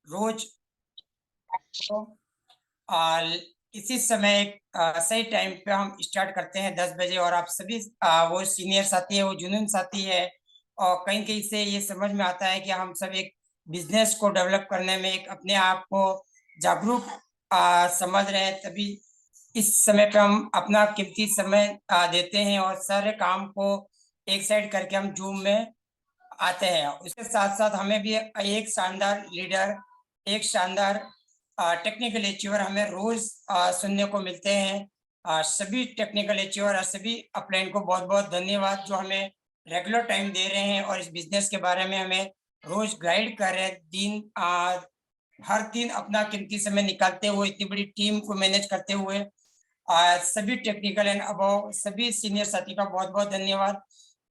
रोज आ, इसी समय सही टाइम पे हम स्टार्ट करते हैं 10 बजे। और आप सभी वो सीनियर साथी है, वो जुनून साथी है, और कहीं कहीं से ये समझ में आता है कि हम सब एक बिजनेस को डेवलप करने में एक अपने आप को जागरूक समझ रहे हैं। तभी इस समय पे हम अपना कीमती समय देते हैं और सारे काम को एक साइड करके हम जूम में आते हैं। उसके साथ साथ हमें भी एक शानदार लीडर, एक शानदार टेक्निकल अचीवर हमें रोज सुनने को मिलते हैं। सभी टेक्निकल अचीवर और सभी अपलाइन को बहुत बहुत धन्यवाद, जो हमें रेगुलर टाइम दे रहे हैं और इस बिजनेस के बारे में हमें रोज गाइड कर रहे हैं। हर दिन अपना कीमती समय निकालते हुए, इतनी बड़ी टीम को मैनेज करते हुए सभी टेक्निकल एंड अबव सभी सीनियर साथी का बहुत बहुत धन्यवाद।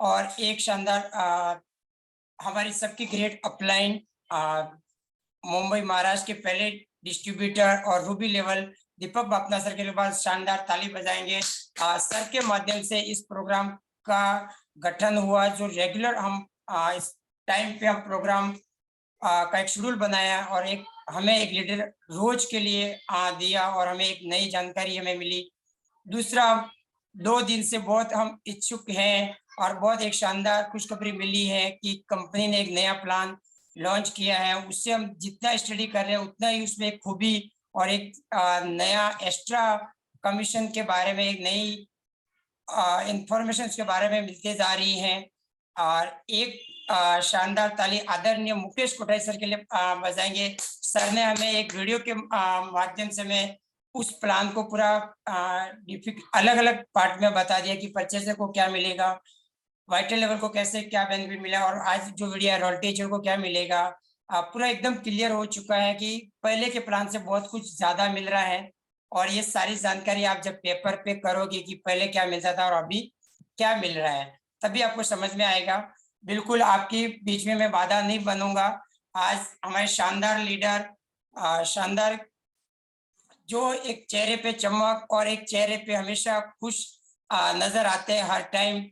और एक शानदार हमारी सबकी ग्रेट अपलाइन मुंबई महाराष्ट्र के पहले डिस्ट्रीब्यूटर और रूबी लेवल दीपक बापना सर के पास शानदार ताली बजाएंगे। सर के माध्यम से इस प्रोग्राम का गठन हुआ, जो रेगुलर हम इस टाइम पे हम प्रोग्राम का एक शेड्यूल बनाया और एक हमें एक लीडर रोज के लिए दिया और हमें एक नई जानकारी हमें मिली। दूसरा, 2 दिन से बहुत हम इच्छुक हैं और बहुत एक शानदार खुशखबरी मिली है कि कंपनी ने एक नया प्लान लॉन्च किया है। उससे हम जितना स्टडी कर रहे हैं उतना ही उसमें एक खूबी और एक नया एक्स्ट्रा कमीशन के बारे में, एक नई इंफॉर्मेशन के बारे में मिलते जा रही हैं। और एक शानदार ताली आदरणीय मुकेश कोठारी सर के लिए बजाएंगे। सर ने हमें एक वीडियो के माध्यम से हमें उस प्लान को पूरा अलग अलग पार्ट में बता दिया कि परचेजर को क्या मिलेगा, वाइटल लेवल को कैसे क्या बेनिफिट मिला, और आज जो वीडियो है रॉयल्टी को क्या मिलेगा। पूरा एकदम क्लियर हो चुका है कि पहले के प्लान से बहुत कुछ ज्यादा मिल रहा है। और ये सारी जानकारी आप जब पेपर पे करोगे कि पहले क्या मिलता था और अभी क्या मिल रहा है, तभी आपको समझ में आएगा। बिल्कुल आपके बीच में मैं बाधा नहीं बनूंगा। आज हमारे शानदार लीडर, शानदार, जो एक चेहरे पे चमक और एक चेहरे पे हमेशा खुश नजर आते हैं हर टाइम,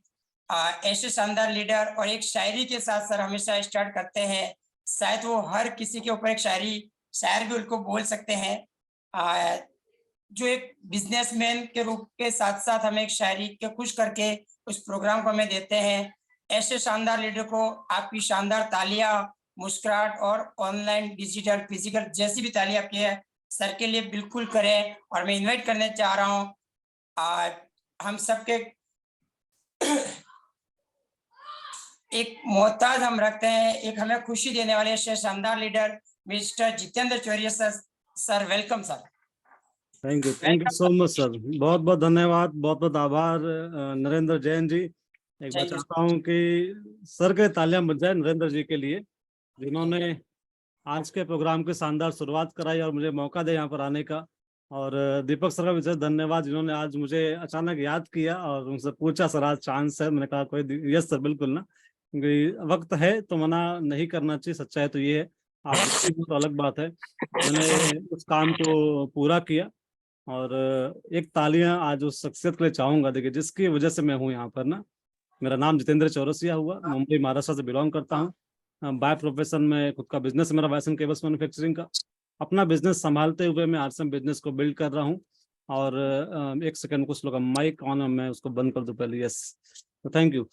ऐसे शानदार लीडर और एक शायरी के साथ सर हमेशा स्टार्ट करते हैं। शायद वो हर किसी के ऊपर एक शायर भी उनको बोल सकते हैं। जो एक बिजनेसमैन के रूप के साथ साथ हमें एक शायरी के खुश करके उस प्रोग्राम को हमें देते हैं। ऐसे शानदार लीडर को आपकी शानदार तालियां, मुस्कुराहट और ऑनलाइन, डिजिटल, फिजिकल जैसी भी तालियां आपकी है सर के लिए बिल्कुल करें। और मैं इनवाइट करने चाह रहा हूँ हम सबके एक मोहताज हम रखते हैं, एक हमें खुशी देने वाले शानदार leader mister Jitendra Chauria sir. Sir welcome sir. Thank you so much sir, बहुत बहुत धन्यवाद, बहुत बहुत आभार नरेंद्र जैन जी। एक बार चाहता हूँ कि सर के तालियां बज जाए नरेंद्र जी के लिए, जिन्होंने आज के प्रोग्राम की शानदार शुरुआत कराई और मुझे मौका दे यहाँ पर आने का। और दीपक सर का विशेष धन्यवाद, जिन्होंने आज मुझे अचानक याद किया और उनसे पूछा सर आज चांस है। मैंने कहा कोई यस सर बिल्कुल ना, क्योंकि वक्त है तो मना नहीं करना चाहिए, सच्चाई तो ये है। आप तो अलग बात है, मैंने उस काम को पूरा किया। और एक तालियां आज उस शख्सियत के लिए चाहूंगा, देखिए जिसकी वजह से मैं हूँ यहाँ पर ना। मेरा नाम जितेंद्र चौरसिया हुआ, मुंबई महाराष्ट्र से बिलोंग करता हूँ। बाय प्रोफेशन में खुद का बिजनेस मेरा वैसन केबल्स मैन्युफैक्चरिंग का। अपना बिजनेस संभालते हुए मैं आरसीएम बिजनेस को बिल्ड कर रहा हूँ। और एक सेकंड कुछ लोग माइक ऑन है, मैं उसको बंद कर दूं पहले। यस, तो थैंक यू।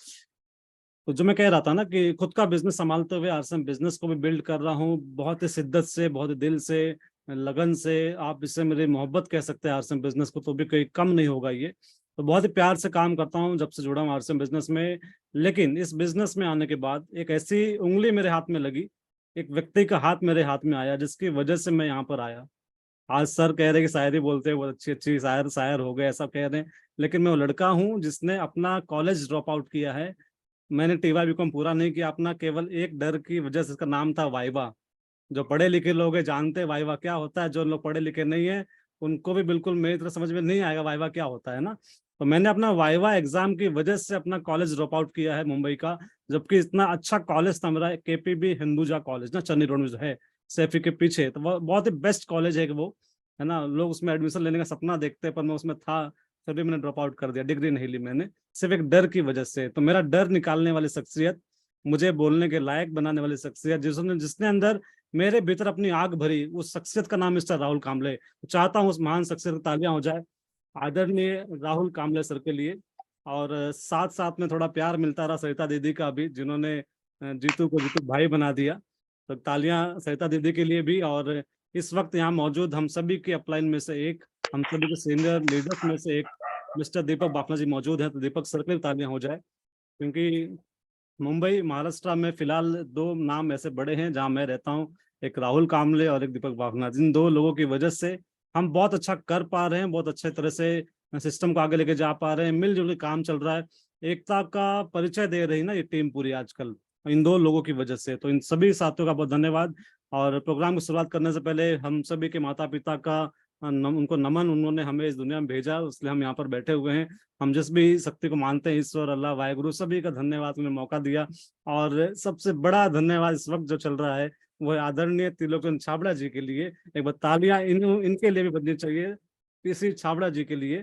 तो जो मैं कह रहा था ना कि खुद का बिजनेस संभालते हुए आरसीएम बिजनेस को भी बिल्ड कर रहा हूँ, बहुत ही शिद्दत से, बहुत ही दिल से, लगन से। आप इससे मेरी मोहब्बत कह सकते हैं आरसीएम बिजनेस को, तो भी कोई कम नहीं होगा ये। तो बहुत ही प्यार से काम करता हूँ जब से जुड़ा हूँ आरसीएम बिजनेस में। लेकिन इस बिजनेस में आने के बाद एक ऐसी उंगली मेरे हाथ में लगी, एक व्यक्ति का हाथ मेरे हाथ में आया, जिसकी वजह से मैं यहाँ पर आया। आज सर कह रहे हैं कि शायरी बोलते हैं, बहुत अच्छी अच्छी शायर शायर हो गए, ऐसा कह रहे हैं। लेकिन मैं वो लड़का हूँ जिसने अपना कॉलेज ड्रॉप आउट किया है। मैंने टीवाई बीकॉम पूरा नहीं किया अपना, केवल एक डर की वजह से, इसका नाम था वाइवा। जो पढ़े लिखे लोग हैं जानते हैं वाइवा क्या होता है, जो लोग पढ़े लिखे नहीं है उनको भी बिल्कुल मेरी तरह समझ में नहीं आएगा वाइवा क्या होता है ना। तो मैंने अपना वाइवा एग्जाम की वजह से अपना कॉलेज ड्रॉप आउट किया है मुंबई का। जबकि इतना अच्छा कॉलेज था मेरा, केपीबी हिंदुजा कॉलेज ना, चन्नी रोड में जो है सैफी के पीछे, तो वो बहुत ही बेस्ट कॉलेज है वो, है ना। लोग उसमें एडमिशन लेने का सपना देखते हैं, पर मैं उसमें था, फिर भी मैंने ड्रॉप आउट कर दिया, डिग्री नहीं ली मैंने, सिर्फ एक डर की वजह से। तो मेरा डर निकालने वाली शख्सियत, मुझे बोलने के लायक बनाने वाली शख्सियत, जिसने जिसने अंदर मेरे भीतर अपनी आग भरी उस शख्सियत का नाम मिस्टर राहुल कांबले। चाहता हूँ उस महान शख्सियत की तालियां हो जाए आदरणीय राहुल कांबले सर के लिए। और साथ साथ में थोड़ा प्यार मिलता रहा सरिता दीदी का भी, जिन्होंने जीतू को जीतू भाई बना दिया। तो तालियां सरिता दीदी के लिए भी। और इस वक्त यहाँ मौजूद हम सभी के अपलाइन में से एक, हम सभी के सीनियर लीडर्स में से एक मिस्टर दीपक बाफना जी मौजूद हैं। तो दीपक सर के लिए तालियां हो जाए, क्योंकि मुंबई महाराष्ट्र में फिलहाल दो नाम ऐसे बड़े हैं जहां मैं रहता हूं, एक राहुल कामले और एक दीपक बाफना। जिन दो लोगों की वजह से हम बहुत अच्छा कर पा रहे हैं, बहुत अच्छे तरह से सिस्टम को आगे लेके जा पा रहे हैं, मिलजुल के काम चल रहा है। एकता का परिचय दे रही ना ये टीम पूरी आजकल, इन दो लोगों की वजह से। तो इन सभी साथियों का बहुत धन्यवाद। और प्रोग्राम की शुरुआत करने से पहले हम सभी के माता पिता का उनको नमन, उन्होंने हमें इस दुनिया में भेजा, इसलिए हम यहाँ पर बैठे हुए हैं। हम जिस भी शक्ति को मानते हैं, ईश्वर, अल्लाह, वाहेगुरु, सभी का धन्यवाद, उन्हें मौका दिया। और सबसे बड़ा धन्यवाद इस वक्त जो चल रहा है वो है आदरणीय त्रिलोचन छाबड़ा जी के लिए। एक बार तालियां इनके लिए भी बजनी चाहिए, पीसी छाबड़ा जी के लिए।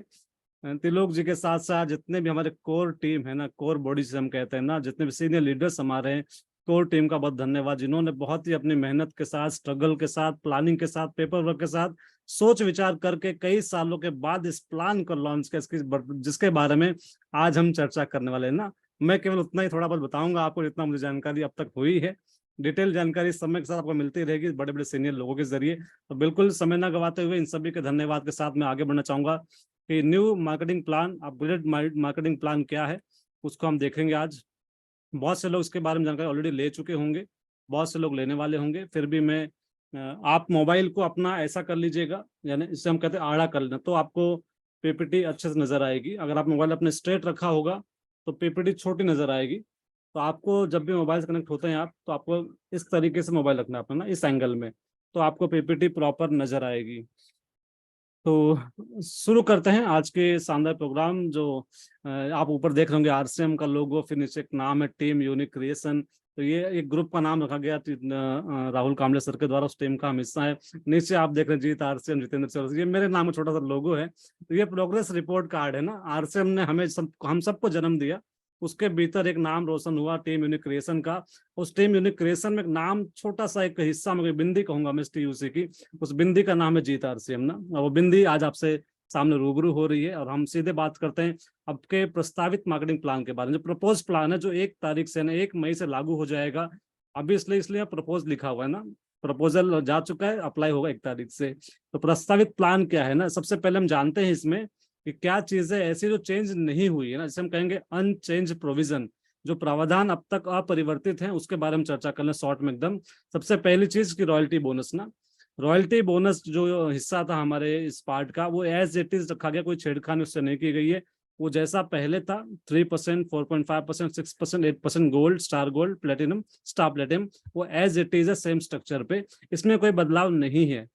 त्रिलोक जी के साथ साथ जितने भी हमारे कोर टीम है ना, कोर बॉडी से हम कहते हैं ना, जितने भी सीनियर लीडर्स हमारे हैं, कोर टीम का बहुत धन्यवाद, जिन्होंने बहुत ही अपनी मेहनत के साथ, स्ट्रगल के साथ, प्लानिंग के साथ, पेपर वर्क के साथ, सोच विचार करके कई सालों के बाद इस प्लान को लॉन्च किया, जिसके बारे में आज हम चर्चा करने वाले हैं ना। मैं केवल उतना ही थोड़ा बहुत बताऊंगा आपको जितना मुझे जानकारी अब तक हुई है। डिटेल जानकारी समय के साथ आपको मिलती रहेगी बड़े बड़े सीनियर लोगों के जरिए। तो बिल्कुल समय ना गवाते हुए इन सभी के धन्यवाद के साथ मैं आगे बढ़ना चाहूंगा कि new marketing plan, upgrade marketing plan क्या है, उसको हम देखेंगे आज। बहुत से लोग इसके बारे में जानकारी ऑलरेडी ले चुके होंगे, बहुत से लोग लेने वाले होंगे। फिर भी मैं आप मोबाइल को अपना ऐसा कर लीजिएगा, यानी इससे हम कहते हैं आड़ा कर लेना, तो आपको पीपीटी अच्छे से नजर आएगी। अगर आप मोबाइल अपने स्ट्रेट रखा होगा तो पीपीटी छोटी नजर आएगी। तो आपको जब भी मोबाइल से कनेक्ट होते हैं आप, तो आपको इस तरीके से मोबाइल रखना है अपना, इस एंगल में, तो आपको पीपीटी प्रॉपर नजर आएगी। तो शुरू करते हैं आज के शानदार प्रोग्राम। जो आप ऊपर देख रहे होंगे आरसीएम का लोगो, फिर नीचे एक नाम है टीम यूनिक क्रिएशन। तो ये एक ग्रुप का नाम रखा गया राहुल कामले सर के द्वारा, उस टीम का हम हिस्सा है। नीचे आप देख रहे हैं जीत आरसीएम, जितेंद्र सर, ये मेरे नाम में छोटा सा लोगो है। तो ये प्रोग्रेस रिपोर्ट कार्ड है ना, आरसीएम ने हमें हम सबको जन्म दिया, उसके भीतर एक नाम रोशन हुआ टीम यूनिक क्रिएशन का। उस टीम यूनिक क्रिएशन में एक नाम, छोटा सा एक हिस्सा, मैं बिंदी कहूंगा मैं टीयूसी की, उस बिंदी का नाम है जीत आरसीएम ना। वो बिंदी आज आपसे सामने रूबरू हो रही है। और हम सीधे बात करते हैं अब के प्रस्तावित मार्केटिंग प्लान के बारे में। जो प्रपोज प्लान है, जो 1 तारीख से ना 1 मई से लागू हो जाएगा। अभी इसलिए प्रपोज लिखा हुआ है ना, प्रपोजल जा चुका है, अप्लाई होगा 1 तारीख से। तो प्रस्तावित प्लान क्या है ना, सबसे पहले हम जानते हैं इसमें कि क्या चीजें ऐसी जो चेंज नहीं हुई है ना, जैसे हम कहेंगे अनचेंज प्रोविजन, जो प्रावधान अब तक अपरिवर्तित हैं, उसके बारे में चर्चा कर लें शॉर्ट में एकदम। सबसे पहली चीज की रॉयल्टी बोनस ना, रॉयल्टी बोनस जो हिस्सा था हमारे इस पार्ट का, वो एज इट इज रखा गया, कोई छेड़खानी उससे नहीं की गई है। वो जैसा पहले था 3%, 4.5%, 6%, 8% gold, star gold, platinum, star platinum, वो एज इट इज है सेम स्ट्रक्चर पे, इसमें कोई बदलाव नहीं है।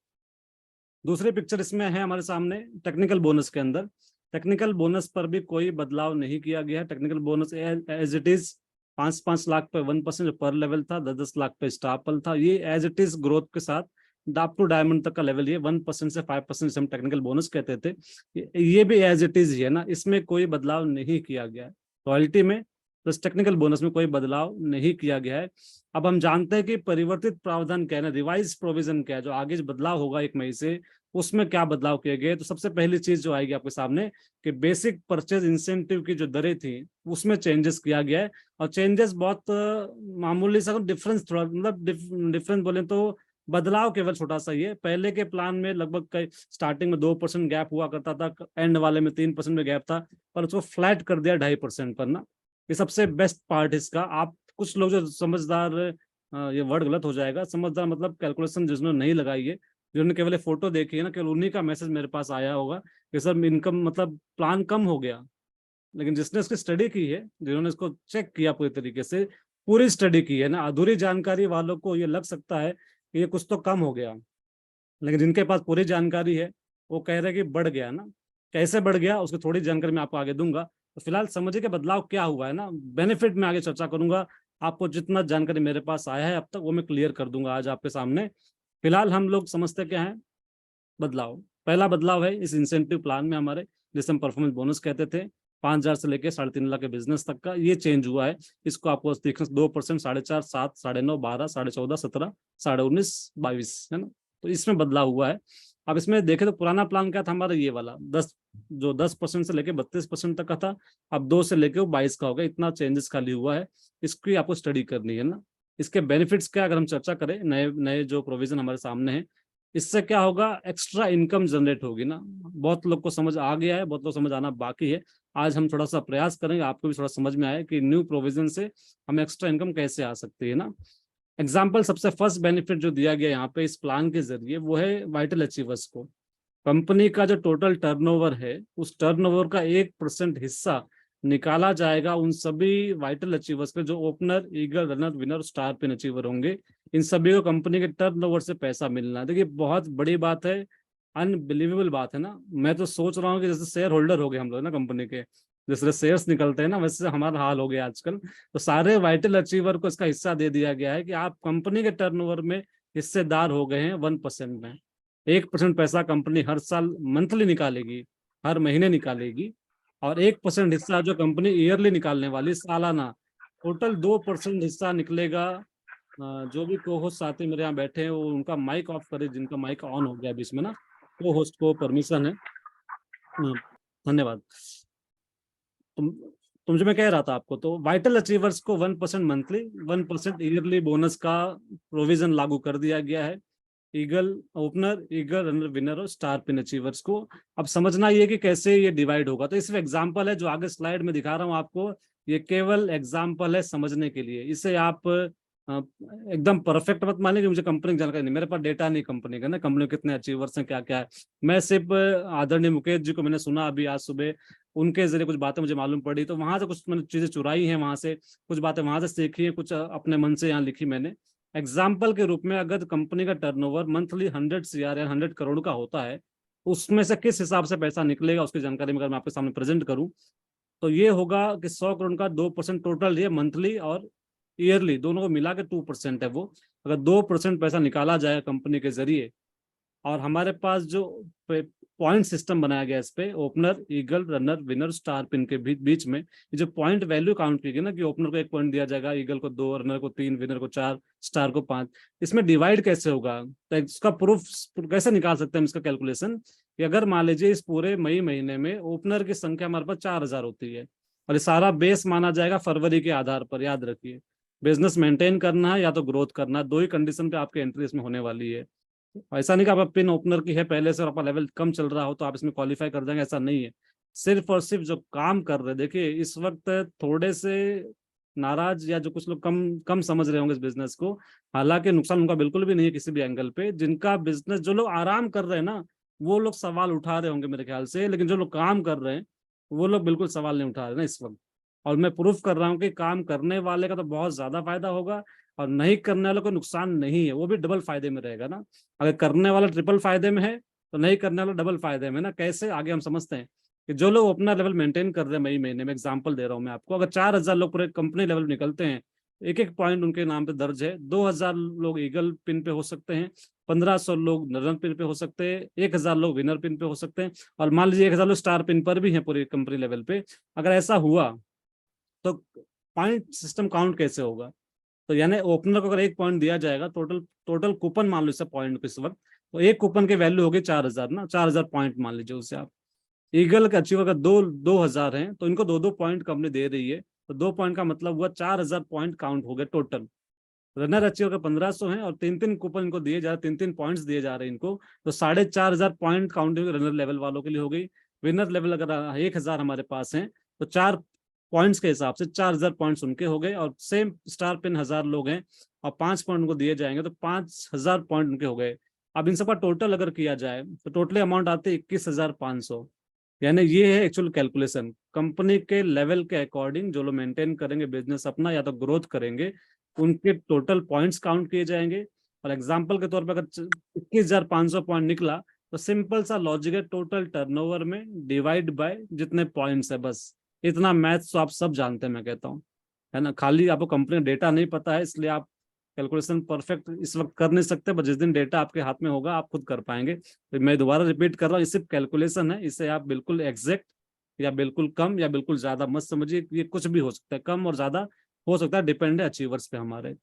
दूसरी पिक्चर इसमें है हमारे सामने टेक्निकल बोनस के अंदर। टेक्निकल बोनस पर भी कोई बदलाव नहीं किया गया है। Technical bonus as it is 5-5 lakh पे 1% जो पर लेवल था, 10-10 लाख पे स्टापल था, ये एज इट इज ग्रोथ के साथ अप टू डायमंड तक का लेवल, ये 1% से 5% से हम टेक्निकल बोनस कहते थे, ये भी एज इट इज ही है ना, इसमें कोई बदलाव नहीं किया गया है। रॉयल्टी में प्लस टेक्निकल बोनस में कोई बदलाव नहीं किया गया है। अब हम जानते हैं कि परिवर्तित प्रावधान क्या है ना, रिवाइज प्रोविजन क्या है, जो आगे बदलाव होगा 1 मई से, उसमें क्या बदलाव किए गए। तो सबसे पहली चीज जो आएगी आपके सामने कि बेसिक परचेज इंसेंटिव की जो दरें थी उसमें चेंजेस किया गया है। और चेंजेस बहुत मामूली सा, डिफरेंस थोड़ा, मतलब डिफरेंस बोले तो बदलाव केवल छोटा सा ही है। पहले के प्लान में लगभग स्टार्टिंग में 2% गैप हुआ करता था, एंड वाले में 3% में गैप था, पर उसको फ्लैट कर दिया 2.5% पर ना। ये सबसे बेस्ट पार्ट इसका। आप कुछ लोग जो समझदार, ये वर्ड गलत हो जाएगा, समझदार मतलब कैलकुलेशन जिसने नहीं लगाई है, जिन्होंने केवल फोटो देखी है ना, केवल उन्हीं का मैसेज मेरे पास आया होगा कि सर इनकम मतलब प्लान कम हो गया। लेकिन जिसने इसकी स्टडी की है, जिन्होंने इसको चेक किया पूरी तरीके से, पूरी स्टडी की है ना, अधूरी जानकारी वालों को ये लग सकता है कि ये कुछ तो कम हो गया, लेकिन जिनके पास पूरी जानकारी है वो कह रहे हैं कि बढ़ गया ना। कैसे बढ़ गया उसकी थोड़ी जानकारी मैं आपको आगे दूंगा। तो फिलहाल समझिए कि बदलाव क्या हुआ है ना, बेनिफिट में आगे चर्चा करूंगा। आपको जितना जानकारी मेरे पास आया है अब तक वो मैं क्लियर कर दूंगा आज आपके सामने। फिलहाल हम लोग समझते क्या है बदलाव। पहला बदलाव है इस इंसेंटिव प्लान में हमारे, जिसे हम परफॉर्मेंस बोनस कहते थे, 5,000 से लेके 3.5 लाख के बिजनेस तक का ये चेंज हुआ है। इसको आपको देखना 2%, 4.5%, 7, 9.5, 12, 14.5, 17, 19.5, 22 है ना, तो इसमें बदलाव हुआ है। अब इसमें देखें तो पुराना प्लान क्या था हमारा, ये वाला 10% से लेके 32% तक का था, अब 2 से लेके वो 22 का हो गया, इतना चेंजेस खाली हुआ है। इसकी आपको स्टडी करनी है ना। इसके बेनिफिट्स क्या, अगर हम चर्चा करें नए नए जो प्रोविजन हमारे सामने है, इससे क्या होगा, एक्स्ट्रा इनकम जनरेट होगी ना। बहुत लोग को समझ आ गया है, बहुत लोग समझ आना बाकी है। आज हम थोड़ा सा प्रयास करेंगे आपको भी थोड़ा समझ में आए कि न्यू प्रोविजन से हमें एक्स्ट्रा इनकम कैसे आ सकती है ना। एग्जाम्पल, सबसे फर्स्ट बेनिफिट जो दिया गया यहाँ पे इस प्लान के जरिए वो है वाइटल अचीवर्स को। कंपनी का जो टोटल टर्नओवर है, उस टर्नओवर का 1% हिस्सा निकाला जाएगा उन सभी वाइटल अचीवर्स पे जो opener, eagle, runner, winner, star pin achiever होंगे। इन सभी को कंपनी के टर्नओवर से पैसा मिलना है। देखिए बहुत बड़ी बात है, अनबिलीवेबल बात है ना। मैं तो सोच रहा हूँ कि जैसे शेयर होल्डर हो गए हम लोग ना कंपनी के, जैसे शेयर्स निकलते हैं ना, वैसे हमारा हाल हो गया आजकल। तो सारे वाइटल अचीवर को इसका हिस्सा दे दिया गया है कि आप कंपनी के टर्नओवर में हिस्सेदार हो गए हैं 1% में। 1% पैसा कंपनी हर साल मंथली निकालेगी, हर महीने निकालेगी, और 1% हिस्सा जो कंपनी ईयरली निकालने वाली, सालाना। टोटल 2% हिस्सा निकलेगा। जो भी को होस्ट साथी मेरे यहाँ बैठे हैं वो उनका माइक ऑफ करे, जिनका माइक ऑन हो गया बीच में ना, को होस्ट को परमिशन है। धन्यवाद। तुम तुम जो मैं कह रहा था आपको, तो वाइटल अचीवर्स को 1% मंथली, 1% ईयरली बोनस का प्रोविजन लागू कर दिया गया है। Eagle opener, eagle runner, winner और स्टार पिन अचीवर्स को। अब समझना ये कि कैसे ये डिवाइड होगा, तो इसमें एग्जांपल है जो आगे स्लाइड में दिखा रहा हूँ आपको। ये केवल एग्जांपल है समझने के लिए, इसे आप एकदम परफेक्ट मत मानिए कि मुझे कंपनी की जानकारी नहीं, मेरे पास डेटा नहीं कंपनी का ना, कंपनी में कितने अचीवर्स हैं, क्या क्या है। मैं सिर्फ आदरणीय मुकेश जी को मैंने सुना अभी आज सुबह, उनके जरिए कुछ बातें मुझे मालूम पड़ी, तो वहां से कुछ मैंने चीजें चुराई हैं, वहां से कुछ बातें वहां से सीखी है, कुछ अपने मन से यहाँ लिखी मैंने। एग्जाम्पल के रूप में, अगर कंपनी का टर्नओवर मंथली 100 CR या 100 करोड़ का होता है, उसमें से किस हिसाब से पैसा निकलेगा उसकी जानकारी में अगर मैं आपके सामने प्रेजेंट करूं, तो ये होगा कि 100 करोड़ का 2% टोटल, ये मंथली और ईयरली दोनों को मिला के 2% है वो। अगर 2% पैसा निकाला जाए कंपनी के जरिए, और हमारे पास जो पॉइंट सिस्टम बनाया गया इस पे, opener, eagle, runner, winner, star pin के बीच में ये जो पॉइंट वैल्यू काउंट की गई ना, कि ओपनर को 1 पॉइंट दिया जाएगा, ईगल को 2, रनर को 3, विनर को 4, स्टार को 5, इसमें डिवाइड कैसे होगा, तो इसका प्रूफ कैसे निकाल सकते हैं हम इसका कैलकुलेशन, कि अगर मान लीजिए इस पूरे मई महीने में ओपनर की संख्या हमारे पास 4,000 होती है, और ये सारा बेस माना जाएगा फरवरी के आधार पर। याद रखिए, बिजनेस मेंटेन करना है या तो ग्रोथ करना है, दो ही कंडीशन पे आपकी एंट्री इसमें होने वाली है। ऐसा नहीं कि आप पिन ओपनर की है पहले से और आपका लेवल कम चल रहा हो तो आप इसमें क्वालिफाई कर जाएंगे, ऐसा नहीं है। सिर्फ और सिर्फ जो काम कर रहे, देखिए इस वक्त थोड़े से नाराज या जो कुछ लोग कम कम समझ रहे होंगे इस बिजनेस को, हालांकि नुकसान उनका बिल्कुल भी नहीं है किसी भी एंगल पे। जिनका बिजनेस, जो लोग आराम कर रहे हैं ना, वो लोग सवाल उठा रहे होंगे मेरे ख्याल से, लेकिन जो लोग काम कर रहे हैं वो लोग बिल्कुल सवाल नहीं उठा रहे ना इस वक्त। और मैं प्रूफ कर रहा हूँ कि काम करने वाले का तो बहुत ज्यादा फायदा होगा, और नहीं करने वाले को नुकसान नहीं है, वो भी डबल फायदे में रहेगा ना। अगर करने वाला ट्रिपल फायदे में है तो नहीं करने वाला डबल फायदे में ना। कैसे, आगे हम समझते हैं कि जो लोग अपना लेवल मेंटेन कर रहे हैं मई महीने में, एग्जांपल दे रहा हूं मैं आपको, अगर 4,000 लोग पूरे कंपनी लेवल निकलते हैं, एक एक पॉइंट उनके नाम पे दर्ज है, 2,000 लोग ईगल पिन पे हो सकते हैं, 1,500 लोग रनर पिन पे हो सकते हैं, 1,000 लोग विनर पिन पे हो सकते हैं, और मान लीजिए 1,000 लोग स्टार पिन पर भी हैं पूरी कंपनी लेवल पे। अगर ऐसा हुआ तो पॉइंट सिस्टम काउंट कैसे होगा, तो यानी ओपनर को अगर 1 पॉइंट दिया जाएगा, टोटल टोटल कूपन मान लो इससे पॉइंट को इस वक्त, तो एक कूपन की वैल्यू होगी 4,000 ना, 4,000 पॉइंट मान लीजिए उसे आप। ईगल का अचीवर का 2,000 है तो इनको 2-2 पॉइंट कंपनी दे रही है, तो 2 पॉइंट का मतलब हुआ 4,000 पॉइंट काउंट हो गए टोटल। रनर अचीवर का 1,500 है और 3-3 कूपन इनको दिए जा रहे, 3-3 पॉइंट्स दिए जा रहे हैं इनको, तो 4,500 पॉइंट काउंटिंग रनर लेवल वालों के लिए हो गई। विनर लेवल अगर 1,000 हमारे पास है तो 4 पॉइंट्स के हिसाब से 4,000 पॉइंट्स उनके हो गए, और सेम स्टार पिन 1,000 लोग हैं और 5 पॉइंट उनको दिए जाएंगे तो 5,000 पॉइंट उनके हो गए। अब इन सबका टोटल अगर किया जाए तो टोटली अमाउंट आते 21,500। यानी ये है एक्चुअल कैलकुलेशन, कंपनी के लेवल के अकॉर्डिंग जो लोग मेंटेन करेंगे बिजनेस अपना या तो ग्रोथ करेंगे, उनके टोटल पॉइंट्स काउंट किए जाएंगे। और एग्जांपल के तौर पर अगर 21,500 पॉइंट निकला तो सिंपल सा लॉजिक है, टोटल टर्नओवर में डिवाइड बाय जितने पॉइंट्स है, बस इतना मैथ्स तो आप सब जानते हैं मैं कहता हूँ, है ना। खाली आपको कंपनी डेटा नहीं पता है इसलिए आप कैलकुलेशन परफेक्ट इस वक्त कर नहीं सकते, बस जिस दिन डेटा आपके हाथ में होगा आप खुद कर पाएंगे। तो मैं दोबारा रिपीट कर रहा हूँ, ये सिर्फ कैलकुलेशन है, इसे आप बिल्कुल एग्जैक्ट या बिल्कुल कम या बिल्कुल ज्यादा मत समझिए, ये कुछ भी हो सकता है, कम और ज्यादा हो सकता है, डिपेंड है अचीवर्स पे हमारे।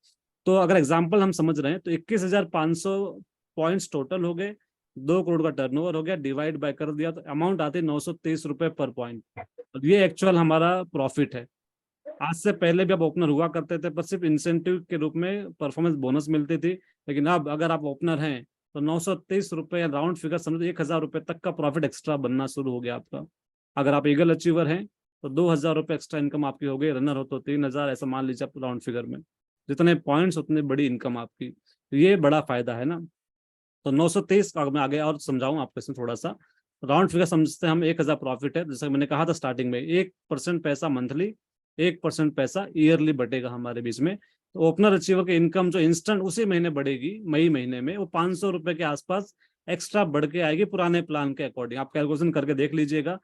तो अगर एग्जाम्पल हम समझ रहे हैं तो 21,500 पॉइंट्स टोटल हो गए, 2 करोड़ का टर्नओवर हो गया, डिवाइड बाय कर दिया तो अमाउंट आती है 930 रुपए पर पॉइंट। ये एक्चुअल हमारा प्रॉफिट है। आज से पहले भी अब ओपनर हुआ करते थे, पर सिर्फ इंसेंटिव के रूप में परफॉर्मेंस बोनस मिलती थी, लेकिन अब अगर आप ओपनर हैं तो 930 रुपए, राउंड फिगर समझो 1,000 रुपए तक का प्रॉफिट एक्स्ट्रा बनना शुरू हो गया आपका। अगर आप ईगल अचीवर हैं तो 2,000 रुपए एक्स्ट्रा इनकम आपकी हो गई, रनर हो तो 3,000, ऐसा मान लीजिए आप राउंड फिगर में। जितने पॉइंट्स उतनी बड़ी इनकम आपकी, तो ये बड़ा फायदा है ना। तो 923 का मैं आगे और समझाऊं आपको इसमें थोड़ा सा। राउंड फिगर समझते हैं हम, 1,000 प्रॉफिट है, जैसे मैंने कहा था स्टार्टिंग में, 1% पैसा मंथली, 1% पैसा ईयरली बटेगा हमारे बीच में। तो ओपनर अचीवर की इनकम जो इंस्टेंट उसी महीने बढ़ेगी, मई महीने में, वो 500 रुपए के आसपास एक्स्ट्रा बढ़ के आएगी पुराने प्लान के अकॉर्डिंग। आप कैलकुलेशन करके देख लीजिएगा,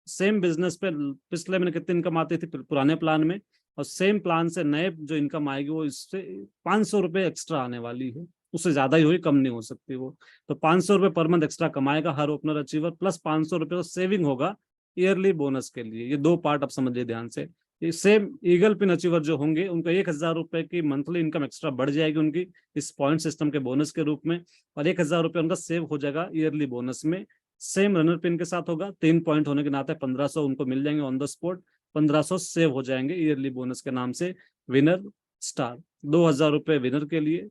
सेम बिजनेस पे पिछले महीने कितनी इनकम आती थी पुराने प्लान में, और सेम प्लान से नए जो इनकम आएगी वो इससे 500 रुपए एक्स्ट्रा आने वाली है। उससे ज्यादा ही हुई, कम नहीं हो सकती वो। तो 500 रुपए पर मंथ एक्स्ट्रा कमाएगा हर ओपनर अचीवर, प्लस 500 रुपए तो सेविंग होगा ईयरली बोनस के लिए। ये दो पार्ट आप समझिए ध्यान से। सेम ईगल पिन अचीवर जो होंगे उनको 1,000 रुपए की मंथली इनकम एक्स्ट्रा बढ़ जाएगी उनकी, इस पॉइंट सिस्टम के बोनस के रूप में, और 1,000 रुपए उनका सेव हो जाएगा ईयरली बोनस में। सेम रनर पिन के साथ होगा, 3 पॉइंट होने के नाते 1,500 उनको मिल जाएंगे ऑन द स्पॉट, 1,500 सेव हो जाएंगे ईयरली बोनस के नाम से। विनर स्टार 2,000 रुपए विनर के लिए,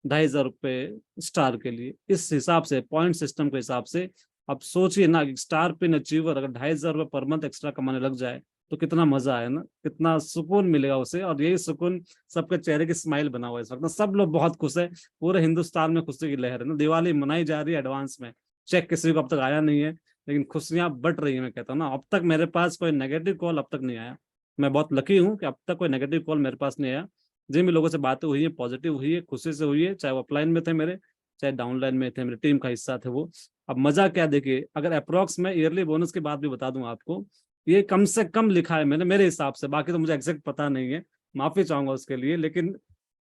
2,500 रुपए स्टार के लिए। इस हिसाब से पॉइंट सिस्टम के हिसाब से अब सोचिए ना, स्टार पिन अचीवर अगर 2,500 रुपए पर मंथ एक्स्ट्रा कमाने लग जाए तो कितना मजा आए ना, कितना सुकून मिलेगा उसे। और यही सुकून सबके चेहरे की स्माइल बना हुआ है इस वक्त ना, सब लोग बहुत खुश है, पूरे हिंदुस्तान में खुशी की लहर है ना, दिवाली मनाई जा रही है एडवांस में। चेक किसी को अब तक आया नहीं है, लेकिन खुशियां बट रही है। मैं कहता हूँ ना, अब तक मेरे पास कोई नेगेटिव कॉल अब तक नहीं आया। मैं बहुत लकी हूँ कि अब तक कोई नेगेटिव कॉल मेरे पास नहीं आया। जिन भी लोगों से बातें हुई है पॉजिटिव हुई है, खुशी से हुई है, चाहे वो अपलाइन में थे मेरे, चाहे डाउनलाइन में थे, मेरी टीम का हिस्सा थे वो। अब मजा क्या देखिए, अगर अप्रोक्स में ईयरली बोनस की बात भी बता दूं आपको, ये कम से कम लिखा है मैंने मेरे हिसाब से, बाकी तो मुझे एग्जैक्ट पता नहीं है, माफी चाहूंगा उसके लिए, लेकिन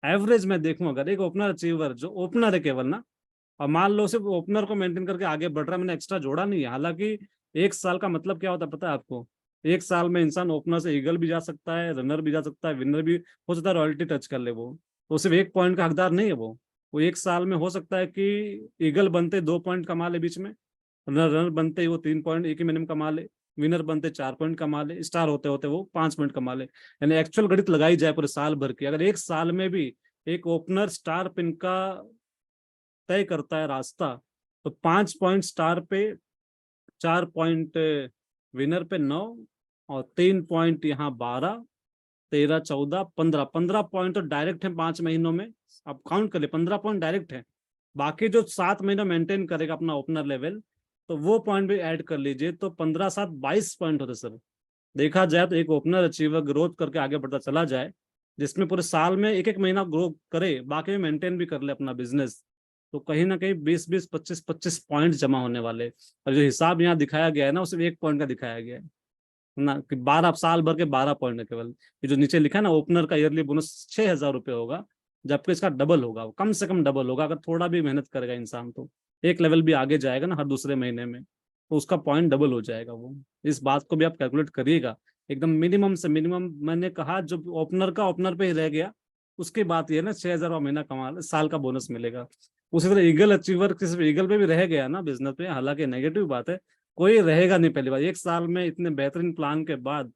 एवरेज में देखूं अगर एक ओपनर अचीवर जो ओपनर है केवल ना, और मान लो सिर्फ ओपनर को मेंटेन करके आगे बढ़ रहा है, मैंने एक्स्ट्रा जोड़ा नहीं है। हालांकि 1 साल का मतलब क्या होता है पता है आपको? 1 साल में इंसान ओपनर से ईगल भी जा सकता है, रनर भी जा सकता है, विनर भी हो सकता है, रॉयल्टी टच कर ले वो। तो सिर्फ 1 पॉइंट का हकदार नहीं है वो 1 साल में हो सकता है कि ईगल बनते 2 पॉइंट कमा ले बीच में, रनर बनते ही वो 3 पॉइंट एक ही मिनट कमा ले, विनर बनते 4 पॉइंट कमा ले, स्टार होते होते वो 5 पॉइंट कमा ले। यानी एक्चुअल गणित लगाई जाए पूरे साल भर की, अगर 1 साल में भी एक ओपनर स्टार पिन का तय करता है रास्ता, तो 5 पॉइंट स्टार पे, 4 पॉइंट विनर पे, 9, और 3 पॉइंट यहाँ 12, 13, 14, 15, 15 पॉइंट तो डायरेक्ट है 5 महीनों में। आप काउंट कर ले, 15 पॉइंट डायरेक्ट है। बाकी जो 7 महीना मेंटेन करेगा अपना ओपनर लेवल, तो वो पॉइंट भी ऐड कर लीजिए, तो 15 7 22 पॉइंट होते सर। देखा जाए तो एक ओपनर अचीवर ग्रोथ करके आगे बढ़ता चला जाए, जिसमें पूरे साल में एक एक महीना ग्रो करे, बाकी में मेंटेन भी कर ले अपना बिजनेस, तो कहीं ना कहीं 20 20 25 25 पॉइंट जमा होने वाले। और जो हिसाब यहाँ दिखाया गया है ना, वो सिर्फ 1 पॉइंट का दिखाया गया है ना, कि 12 साल भर के 12 पॉइंट है केवल। ये जो नीचे लिखा है ना, ओपनर का ईयरली बोनस 6,000 रुपये होगा, जबकि इसका डबल होगा, कम से कम डबल होगा, अगर थोड़ा भी मेहनत करेगा इंसान तो। एक लेवल भी आगे जाएगा ना हर दूसरे महीने में, तो उसका पॉइंट डबल हो जाएगा वो। इस बात को भी आप कैलकुलेट करिएगा, एकदम मिनिमम से मिनिमम। मैंने कहा जो ओपनर का ओपनर पे ही रह गया, उसकी बात ये ना 6,000 महीना कमा साल का बोनस मिलेगा। उसी तरह ईगल अचीवर किसी ईगल पे भी रह गया ना बिजनेस पे, हालांकि नेगेटिव बात है, कोई रहेगा नहीं पहली बार 1 साल में इतने बेहतरीन प्लान के बाद।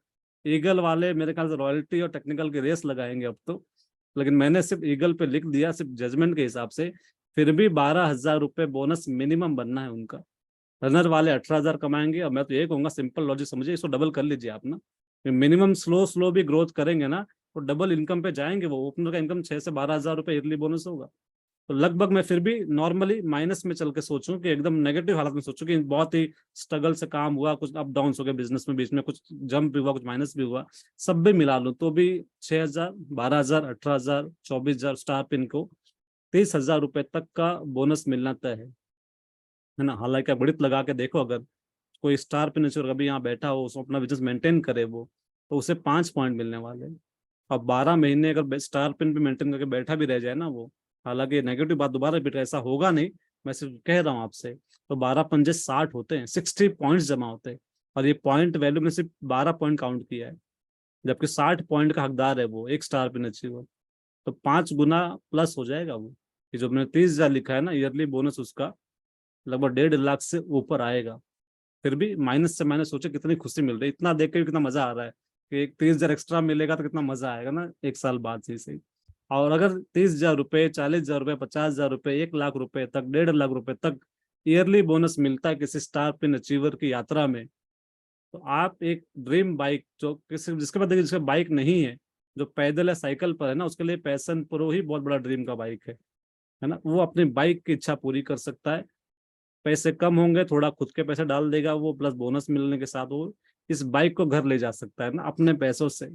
ईगल वाले मेरे ख्याल से रॉयल्टी और टेक्निकल की रेस लगाएंगे अब तो, लेकिन मैंने सिर्फ ईगल पे लिख दिया सिर्फ जजमेंट के हिसाब से। फिर भी 12,000 रुपये बोनस मिनिमम बनना है उनका। रनर वाले 18,000 कमाएंगे, और मैं तो ये कहूंगा सिंपल लॉजिक समझिए, इसको डबल कर लीजिए आप ना। मिनिमम स्लो स्लो भी ग्रोथ करेंगे ना, तो डबल इनकम पे जाएंगे वो। ओपनर का इनकम 6 से 12,000 रुपये ईयरली बोनस होगा। तो लगभग मैं फिर भी नॉर्मली माइनस में चल के सोचूं, कि एकदम नेगेटिव हालत में सोचूं कि बहुत ही स्ट्रगल से काम हुआ, कुछ अप डाउन हो गए बिजनेस में, बीच में कुछ जंप भी हुआ, कुछ माइनस भी हुआ, सब भी मिला लूं तो भी 6,000, 12,000, 18,000, 24,000 स्टार पिन को 30,000 रुपये तक का बोनस मिलना तय है ना। हालांकि आप गणित लगा के देखो, अगर कोई स्टार पिन कभी यहाँ बैठा हो, उसको अपना बिजनेस मेंटेन करे वो, तो उसे 5 पॉइंट मिलने वाले हैं। अब 12 महीने अगर स्टार पिन पे मेंटेन करके बैठा भी रह जाए ना वो, हालांकि नेगेटिव बात दोबारा रिपीट, ऐसा होगा नहीं, मैं सिर्फ कह रहा हूँ आपसे, तो 12 पंजे 60 होते हैं, 60 पॉइंट्स जमा होते हैं। और ये पॉइंट वैल्यू में सिर्फ 12 पॉइंट काउंट किया है, जबकि 60 पॉइंट का हकदार है वो, एक स्टार पिन अचीवर। तो 5 गुना प्लस हो जाएगा वो। कि जो मैंने 30,000 लिखा है ना ईयरली बोनस, उसका लगभग 1.5 लाख से ऊपर आएगा। फिर भी माइनस से माइनस, सोचे कितनी खुशी मिल रही है, इतना देख के भी कितना मजा आ रहा है कि एक 30,000 एक्स्ट्रा मिलेगा तो कितना मजा आएगा ना एक साल बाद से सही। और अगर 30,000 रुपये, 40,000 रुपये, 50,000 रुपये, 1 लाख रुपए तक, 1.5 लाख रुपए तक ईयरली बोनस मिलता है किसी स्टार पिन अचीवर की यात्रा में, तो आप एक ड्रीम बाइक, जो किसी जिसके पास, देखिए जिसका बाइक नहीं है, जो पैदल या साइकिल पर है ना, उसके लिए पैशन प्रो ही बहुत बड़ा ड्रीम का बाइक है ना। वो अपनी बाइक की इच्छा पूरी कर सकता है। पैसे कम होंगे, थोड़ा खुद के पैसे डाल देगा वो, प्लस बोनस मिलने के साथ वो इस बाइक को घर ले जा सकता है ना अपने पैसों से।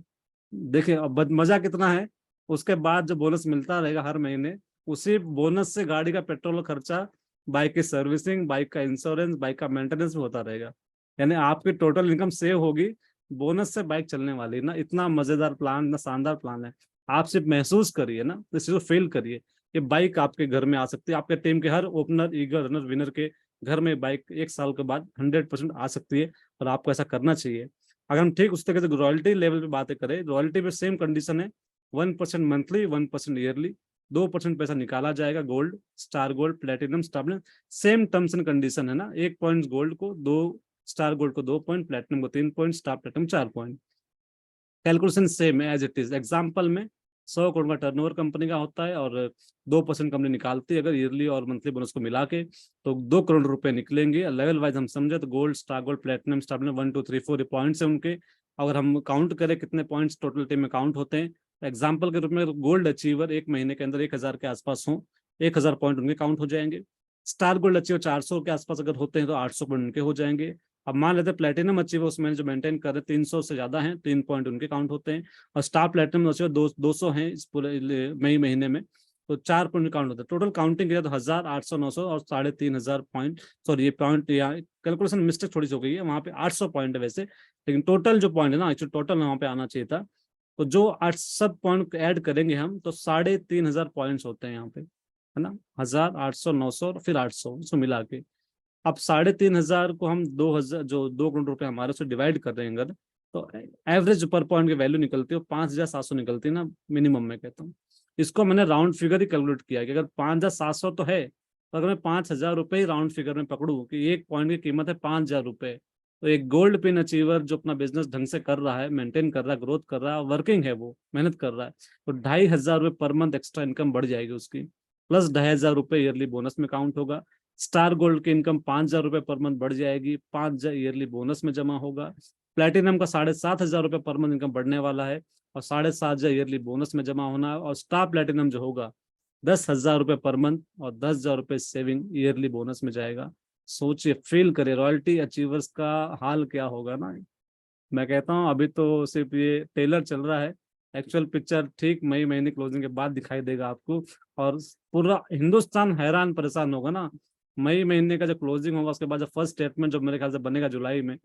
देखिए अब मजा कितना है। उसके बाद जो बोनस मिलता रहेगा हर महीने, उसी बोनस से गाड़ी का पेट्रोल खर्चा, बाइक की सर्विसिंग, बाइक का इंश्योरेंस, बाइक का मेंटेनेंस भी होता रहेगा। यानी आपकी टोटल इनकम सेव होगी, बोनस से बाइक चलने वाली ना। इतना मजेदार प्लान, इतना शानदार प्लान है। आप सिर्फ महसूस करिए ना, इस चीज को फील करिए। ये बाइक आपके घर में आ सकती है, आपके टीम के हर ओपनर, ईगर रनर, विनर के घर में बाइक 1 साल के बाद 100% आ सकती है। और आपको ऐसा करना चाहिए। अगर हम ठीक उस तरीके से रॉयल्टी लेवल पे बातें करें, रॉयल्टी में सेम कंडीशन है, 1% मंथली, 1% ईयरली, 2% पैसा निकाला जाएगा gold, star gold, platinum, star, same terms and condition है ना। 1 पॉइंट गोल्ड को 2, स्टार गोल्ड को 2 पॉइंट, प्लेटिनम को 3 point, star platinum 4 point. Calculation same है एज इट इज। एग्जाम्पल में 100 करोड़ का टर्नओवर कंपनी का होता है और 2% कंपनी निकालती है अगर ईयरली और मंथली बोनस को मिला के, तो 2 करोड़ रुपए निकलेंगे। लेवल वाइज हम समझे तो gold, star gold, platinum, star, 1 2 3 4 points है उनके। अगर हम काउंट करें कितने पॉइंट्स टोटल टीम में काउंट होते हैं, एग्जाम्पल के रूप में गोल्ड अचीवर एक महीने के अंदर 1,000 के आसपास हो, 1,000 पॉइंट उनके काउंट हो जाएंगे। स्टार गोल्ड अचीवर 400 के आसपास अगर होते हैं तो 800 पॉइंट उनके हो जाएंगे। अब मान लेते हैं प्लेटिनम अचीवर उसमें जो मेंटेन कर रहे 300 से ज्यादा हैं, 3 पॉइंट उनके काउंट होते हैं। और स्टार प्लेटिनम अचीवर 200 हैं इस पूरे मई महीने में, तो 4 पॉइंट काउंट होता है। टोटल काउंटिंग किया तो 1,000, 800, 900 और 3,500 पॉइंट। सॉरी ये पॉइंट या कैलकुलेशन मिस्टेक थोड़ी सी हो गई है, वहां पे 800 पॉइंट है वैसे, लेकिन टोटल जो पॉइंट है ना, एक्चुअली टोटल वहां पे आना चाहिए था। तो जो 800 पॉइंट ऐड करेंगे हम, तो 3,500 पॉइंट्स होते हैं यहाँ पे, है ना। 1,000, 800, 900 फिर 800, इसको मिला के अब 3,500 को हम 2,000, जो 2 करोड़ रुपए हमारे से डिवाइड कर रहे हैं अगर, तो एवरेज पर पॉइंट की वैल्यू निकलती है 5,700 निकलती है ना, मिनिमम में कहता हूँ। इसको मैंने राउंड फिगर ही कैलकुलेट किया कि अगर 5,700 तो है, तो अगर मैं 5,000 रुपये ही राउंड फिगर में पकड़ू कि एक पॉइंट की कीमत है 5,000 रुपये, तो एक गोल्ड पिन अचीवर जो अपना बिजनेस ढंग से कर रहा है, मेंटेन कर रहा है, ग्रोथ कर रहा है, वर्किंग है, वो मेहनत कर रहा है, तो 2,500 रुपये पर मंथ एक्स्ट्रा इनकम बढ़ जाएगी उसकी, प्लस 2,500 रुपये ईयरली बोनस में काउंट होगा। स्टार गोल्ड की इनकम 5,000 रुपये पर मंथ बढ़ जाएगी, 5,000 ईयरली बोनस में जमा होगा। प्लेटिनम का 7,500 रुपये पर मंथ इनकम बढ़ने वाला है और 7,500 ईयरली बोनस में जमा होना है। और स्टार प्लेटिनम जो होगा 10,000 रुपये पर मंथ और 10,000 रुपये सेविंग ईयरली बोनस में जाएगा। सोचिए, फील करिए रॉयल्टी अचीवर्स का हाल क्या होगा ना। मैं कहता हूँ अभी तो सिर्फ ये टेलर चल रहा है, एक्चुअल पिक्चर ठीक मई महीने क्लोजिंग के बाद दिखाई देगा आपको। और पूरा हिंदुस्तान हैरान परेशान होगा ना। मई महीने का जो क्लोजिंग होगा, उसके बाद जो फर्स्ट स्टेटमेंट जो मेरे ख्याल से बनेगा जुलाई में,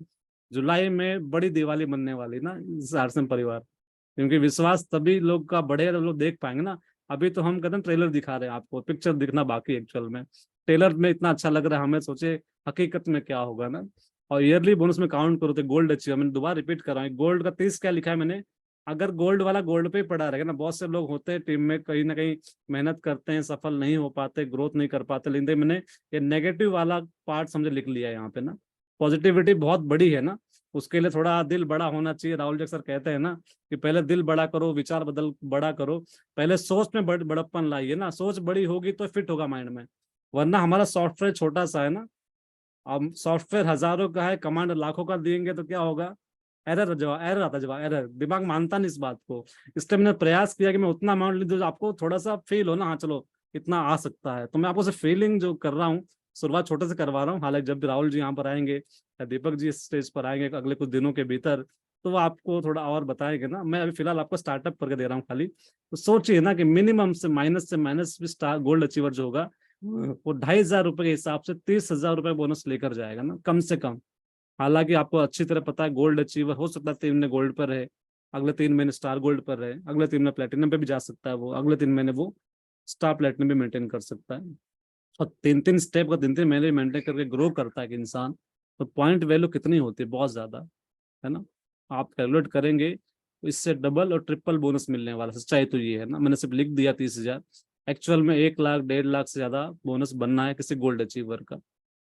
जुलाई में बड़ी दिवाली बनने वाली ना इस आरसीएम परिवार। क्योंकि विश्वास तभी लोग का बढ़ेगा जब लोग देख पाएंगे ना। अभी तो हम कहते हैं ट्रेलर दिखा रहे हैं आपको, पिक्चर दिखना बाकी एक्चुअल में। ट्रेलर में इतना अच्छा लग रहा है हमें, सोचे हकीकत में क्या होगा ना। और ईयरली बोनस में काउंट करो तो गोल्ड अचीव, मैंने दोबारा रिपीट कर रहा हूँ, गोल्ड का 30 क्या लिखा है मैंने। अगर गोल्ड वाला गोल्ड पे ही पड़ा रहेगा ना, बहुत से लोग होते हैं टीम में कहीं ना कहीं मेहनत करते हैं, सफल नहीं हो पाते, ग्रोथ नहीं कर पाते, लेकिन मैंने ये नेगेटिव वाला पार्ट समझे लिख लिया है यहाँ पे ना। पॉजिटिविटी बहुत बड़ी है ना, उसके लिए थोड़ा दिल बड़ा होना चाहिए। राहुल जी सर कहते हैं ना कि पहले दिल बड़ा करो, विचार बदल बड़ा करो, पहले सोच में बड़प्पन लाइए ना। सोच बड़ी होगी तो फिट होगा माइंड में, वरना हमारा सॉफ्टवेयर छोटा सा है ना। अब सॉफ्टवेयर हजारों का है, कमांड लाखों का देंगे तो क्या होगा, एरर जवाब, एरर आता जवाब, एरर, दिमाग मानता नहीं इस बात को। इसलिए मैंने प्रयास किया कि मैं उतना अमाउंट लिख दूं जो आपको थोड़ा सा फील हो ना, हाँ चलो इतना आ सकता है। तो मैं आपको से फीलिंग जो कर रहा हूँ, शुरुआत छोटे से करवा रहा हूँ। हालांकि जब भी राहुल जी यहाँ पर आएंगे या दीपक जी स्टेज पर आएंगे अगले कुछ दिनों के भीतर, तो वो आपको थोड़ा और बताएंगे ना। मैं अभी फिलहाल आपको स्टार्टअप करके दे रहा हूँ खाली। तो सोचिए ना कि मिनिमम से माइनस भी स्टार गोल्ड अचीवर जो होगा, वो 2,500 रुपए के हिसाब से 30,000 रुपए बोनस लेकर जाएगा ना, कम से कम। हालांकि आपको अच्छी तरह पता है गोल्ड अचीवर हो सकता है 3 महीने गोल्ड पर रहे, अगले 3 महीने स्टार गोल्ड पर रहे, अगले 3 महीने प्लेटिनम पे भी जा सकता है वो, अगले 3 महीने वो स्टार प्लेटिनम भी मेंटेन कर सकता है। और 3 3 स्टेप का 3 3 महीने मेंटेन करके ग्रो करता है कि इंसान, तो पॉइंट वैल्यू कितनी होती है, बहुत ज्यादा, है ना। आप कैलकुलेट करेंगे तो इससे डबल और ट्रिपल बोनस मिलने वाला, सच्चाई तो ये है ना। मैंने सिर्फ लिख दिया 30,000, एक्चुअल में 1 लाख 1.5 लाख से ज्यादा बोनस बनना है किसी गोल्ड अचीवर का।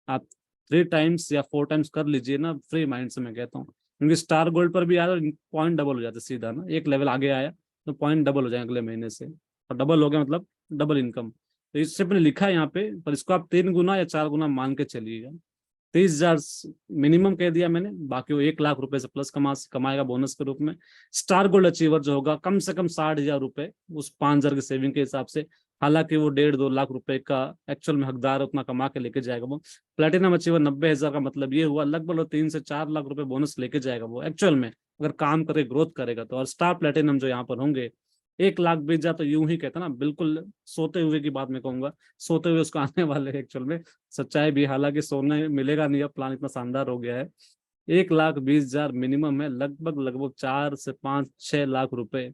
आप 3 टाइम्स या 4 टाइम्स कर लीजिए ना, फ्री माइंड से मैं कहता हूँ, क्योंकि स्टार गोल्ड पर भी आया तो पॉइंट डबल हो जाते सीधा ना, एक लेवल आगे आया तो पॉइंट डबल हो जाए अगले महीने से, और डबल हो गया मतलब डबल इनकम। तो इससे मैंने लिखा है यहाँ पे, पर इसको आप 3 गुना या 4 गुना मान के चलिएगा। 30,000 मिनिमम कह दिया मैंने, बाकी वो 1 लाख रुपए से प्लस कमाएगा बोनस के रूप में। स्टार गोल्ड अचीवर जो होगा कम से कम 60,000 रुपए उस 5,000 की सेविंग के हिसाब से, हालांकि वो 1.5-2 लाख रुपए का एक्चुअल में हकदार है, उतना कमा के लेके जाएगा वो। प्लेटिनम अचीवर 90,000 का मतलब ये हुआ लगभग 3 से 4 लाख रुपए बोनस लेके जाएगा वो एक्चुअल में, अगर काम करे ग्रोथ करेगा तो। और स्टार प्लेटिनम जो यहाँ पर होंगे 1 लाख बीत जा तो यूं ही कहता ना, बिल्कुल सोते हुए की बात मैं कहूंगा, सोते हुए उसको आने वाले एक्चुअल में, सच्चाई भी, हालांकि सोने मिलेगा नहीं, अब प्लान इतना शानदार हो गया है। 1,20,000 मिनिमम है, लगभग लगभग 4 से 5-6 लाख रुपए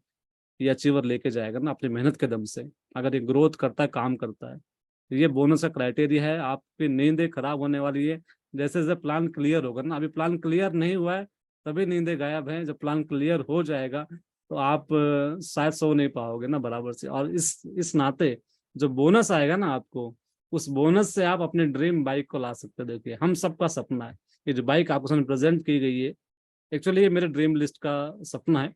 ये अचीवर लेके जाएगा ना अपनी मेहनत के दम से, अगर ये ग्रोथ करता है, काम करता है। तो ये बोनस का क्राइटेरिया है। आपकी नींदें खराब होने वाली है जैसे जैसे प्लान क्लियर होगा ना, अभी प्लान क्लियर नहीं हुआ है तभी नींदें गायब हैं, जब प्लान क्लियर हो जाएगा तो आप शायद सो नहीं पाओगे ना बराबर से। और इस नाते जो बोनस आएगा ना आपको, उस बोनस से आप अपने ड्रीम बाइक को ला सकते हो। देखिए हम सबका सपना है, ये जो बाइक आपको सामने प्रेजेंट की गई है, एक्चुअली ये मेरे ड्रीम लिस्ट का सपना है।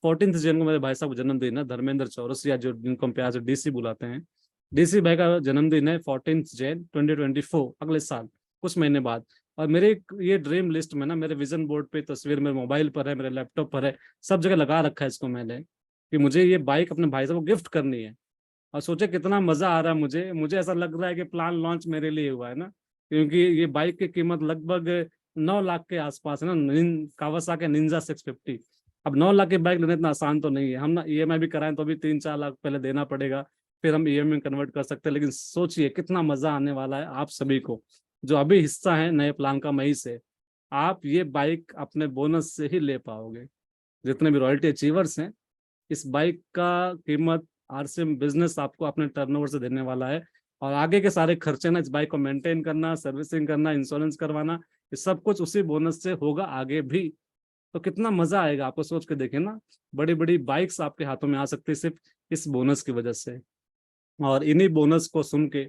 14 जन को मेरे भाई साहब का जन्मदिन है, धर्मेंद्र चौरसिया, जो जिनको हम प्यार से डीसी बुलाते हैं। डीसी भाई का जन्मदिन है 14 जैन 2024, अगले साल कुछ महीने बाद। और मेरे ये ड्रीम लिस्ट में ना, मेरे विजन बोर्ड पे तस्वीर मेरे मोबाइल पर है, मेरे लैपटॉप पर है, सब जगह लगा रखा है इसको मैंने, कि मुझे ये बाइक अपने भाई साहब को गिफ्ट करनी है। और सोचे कितना मजा आ रहा है मुझे मुझे ऐसा लग रहा है कि प्लान लॉन्च मेरे लिए हुआ है ना, क्योंकि ये बाइक की कीमत लगभग 9 लाख के आसपास है ना, कावासाकी निंजा 650। अब 9 लाख की बाइक लेना इतना आसान तो नहीं है, हम ना ईएमआई भी कराएं तो भी 3-4 लाख पहले देना पड़ेगा, फिर हम ईएमआई में कन्वर्ट कर सकते हैं। लेकिन सोचिए कितना मजा आने वाला है आप सभी को, जो अभी हिस्सा है नए प्लान का मई से। आप ये बाइक अपने बोनस से ही ले पाओगे, जितने भी रॉयल्टी अचीवर्स हैं। इस बाइक का कीमत आरसीएम बिजनेस आपको अपने टर्नओवर से देने वाला है, और आगे के सारे खर्चे ना, इस बाइक को मेंटेन करना, सर्विसिंग करना, इंश्योरेंस करवाना, ये सब कुछ उसी बोनस से होगा आगे भी। तो कितना मजा आएगा आपको सोच के देखें ना, बड़ी बड़ी बाइक्स आपके हाथों में आ सकती है सिर्फ इस बोनस की वजह से। और इन्हीं बोनस को सुन के,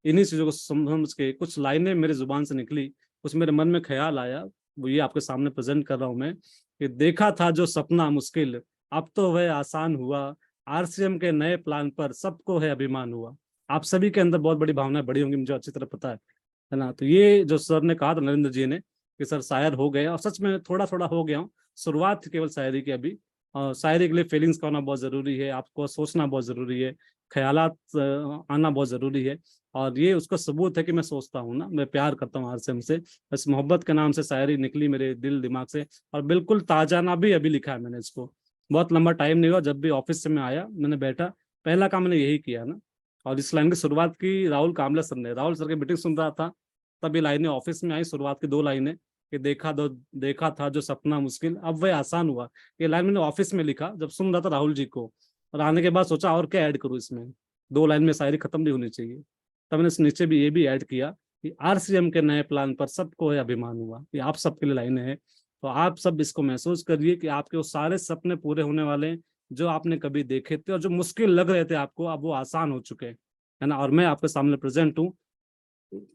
इन्हीं चीजों को समझ के कुछ लाइनें मेरी जुबान से निकली, कुछ मेरे मन में ख्याल आया, वो ये आपके सामने प्रेजेंट कर रहा हूं मैं। कि देखा था जो सपना मुश्किल, अब तो वह आसान हुआ, आरसीएम के नए प्लान पर सबको है अभिमान हुआ। आप सभी के अंदर बहुत बड़ी भावनाएं बड़ी होंगी, मुझे अच्छी तरह पता है ना। तो ये जो सर ने कहा था, नरेंद्र जी ने, कि सर शायर हो गए, और सच में थोड़ा थोड़ा हो गया हूँ। शुरुआत थी केवल शायरी की अभी, और शायरी के लिए फीलिंग्स का होना बहुत जरूरी है, आपको सोचना बहुत जरूरी है, ख्यालात आना बहुत जरूरी है। और ये उसका सबूत है कि मैं सोचता हूँ ना, मैं प्यार करता हूँ आरसीएम से, बस मोहब्बत के नाम से शायरी निकली मेरे दिल दिमाग से। और बिल्कुल ताजा ना भी अभी लिखा है मैंने इसको, बहुत लंबा टाइम नहीं हुआ, जब भी ऑफिस से मैं आया मैंने बैठा, पहला काम मैंने यही किया ना। और इस लाइन की शुरुआत की राहुल कामले सर ने, राहुल सर की मीटिंग सुन रहा था, तभी लाइनें ऑफिस में आई, शुरुआत की 2 लाइनें, कि देखा था जो सपना मुश्किल अब वह आसान हुआ। ये लाइन मैंने ऑफिस में लिखा जब सुन रहा था राहुल जी को, और आने के बाद सोचा और क्या ऐड करूँ इसमें, 2 लाइन में शायरी खत्म नहीं होनी चाहिए। तब मैंने इस नीचे भी ये भी ऐड किया कि आरसीएम के नए प्लान पर सबको है अभिमान हुआ। ये आप सबके लिए लाइनें हैं, तो आप सब इसको महसूस करिए कि आपके वो सारे सपने पूरे होने वाले हैं जो आपने कभी देखे थे, और जो मुश्किल लग रहे थे आपको अब वो आसान हो चुके हैं, है ना। और मैं आपके सामने प्रेजेंट हूँ।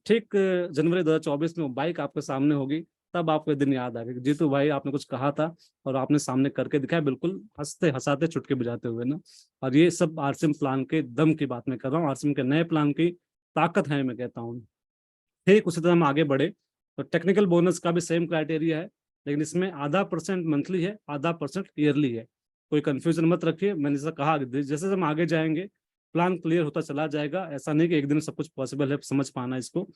ठीक जनवरी 2024 में वो बाइक आपके सामने होगी, तब आपको दिन याद आएगा, जीतू भाई आपने कुछ कहा था और आपने सामने करके दिखाया, बिल्कुल हंसते हंसाते चुटके बजाते हुए ना। और ये सब आरसीएम प्लान के दम की बात मैं कर रहा हूँ, आरसीएम के नए प्लान की ताकत है मैं कहता हूँ। ठीक उसी तरह हम आगे बढ़े तो टेक्निकल बोनस का भी सेम क्राइटेरिया है, लेकिन इसमें आधा % मंथली है, आधा % ईयरली है। कोई कंफ्यूजन मत रखिए, मैंने जैसा कहा जैसे हम आगे जाएंगे प्लान क्लियर होता चला जाएगा, ऐसा नहीं कि एक दिन में सब कुछ पॉसिबल है समझ पाना इसको।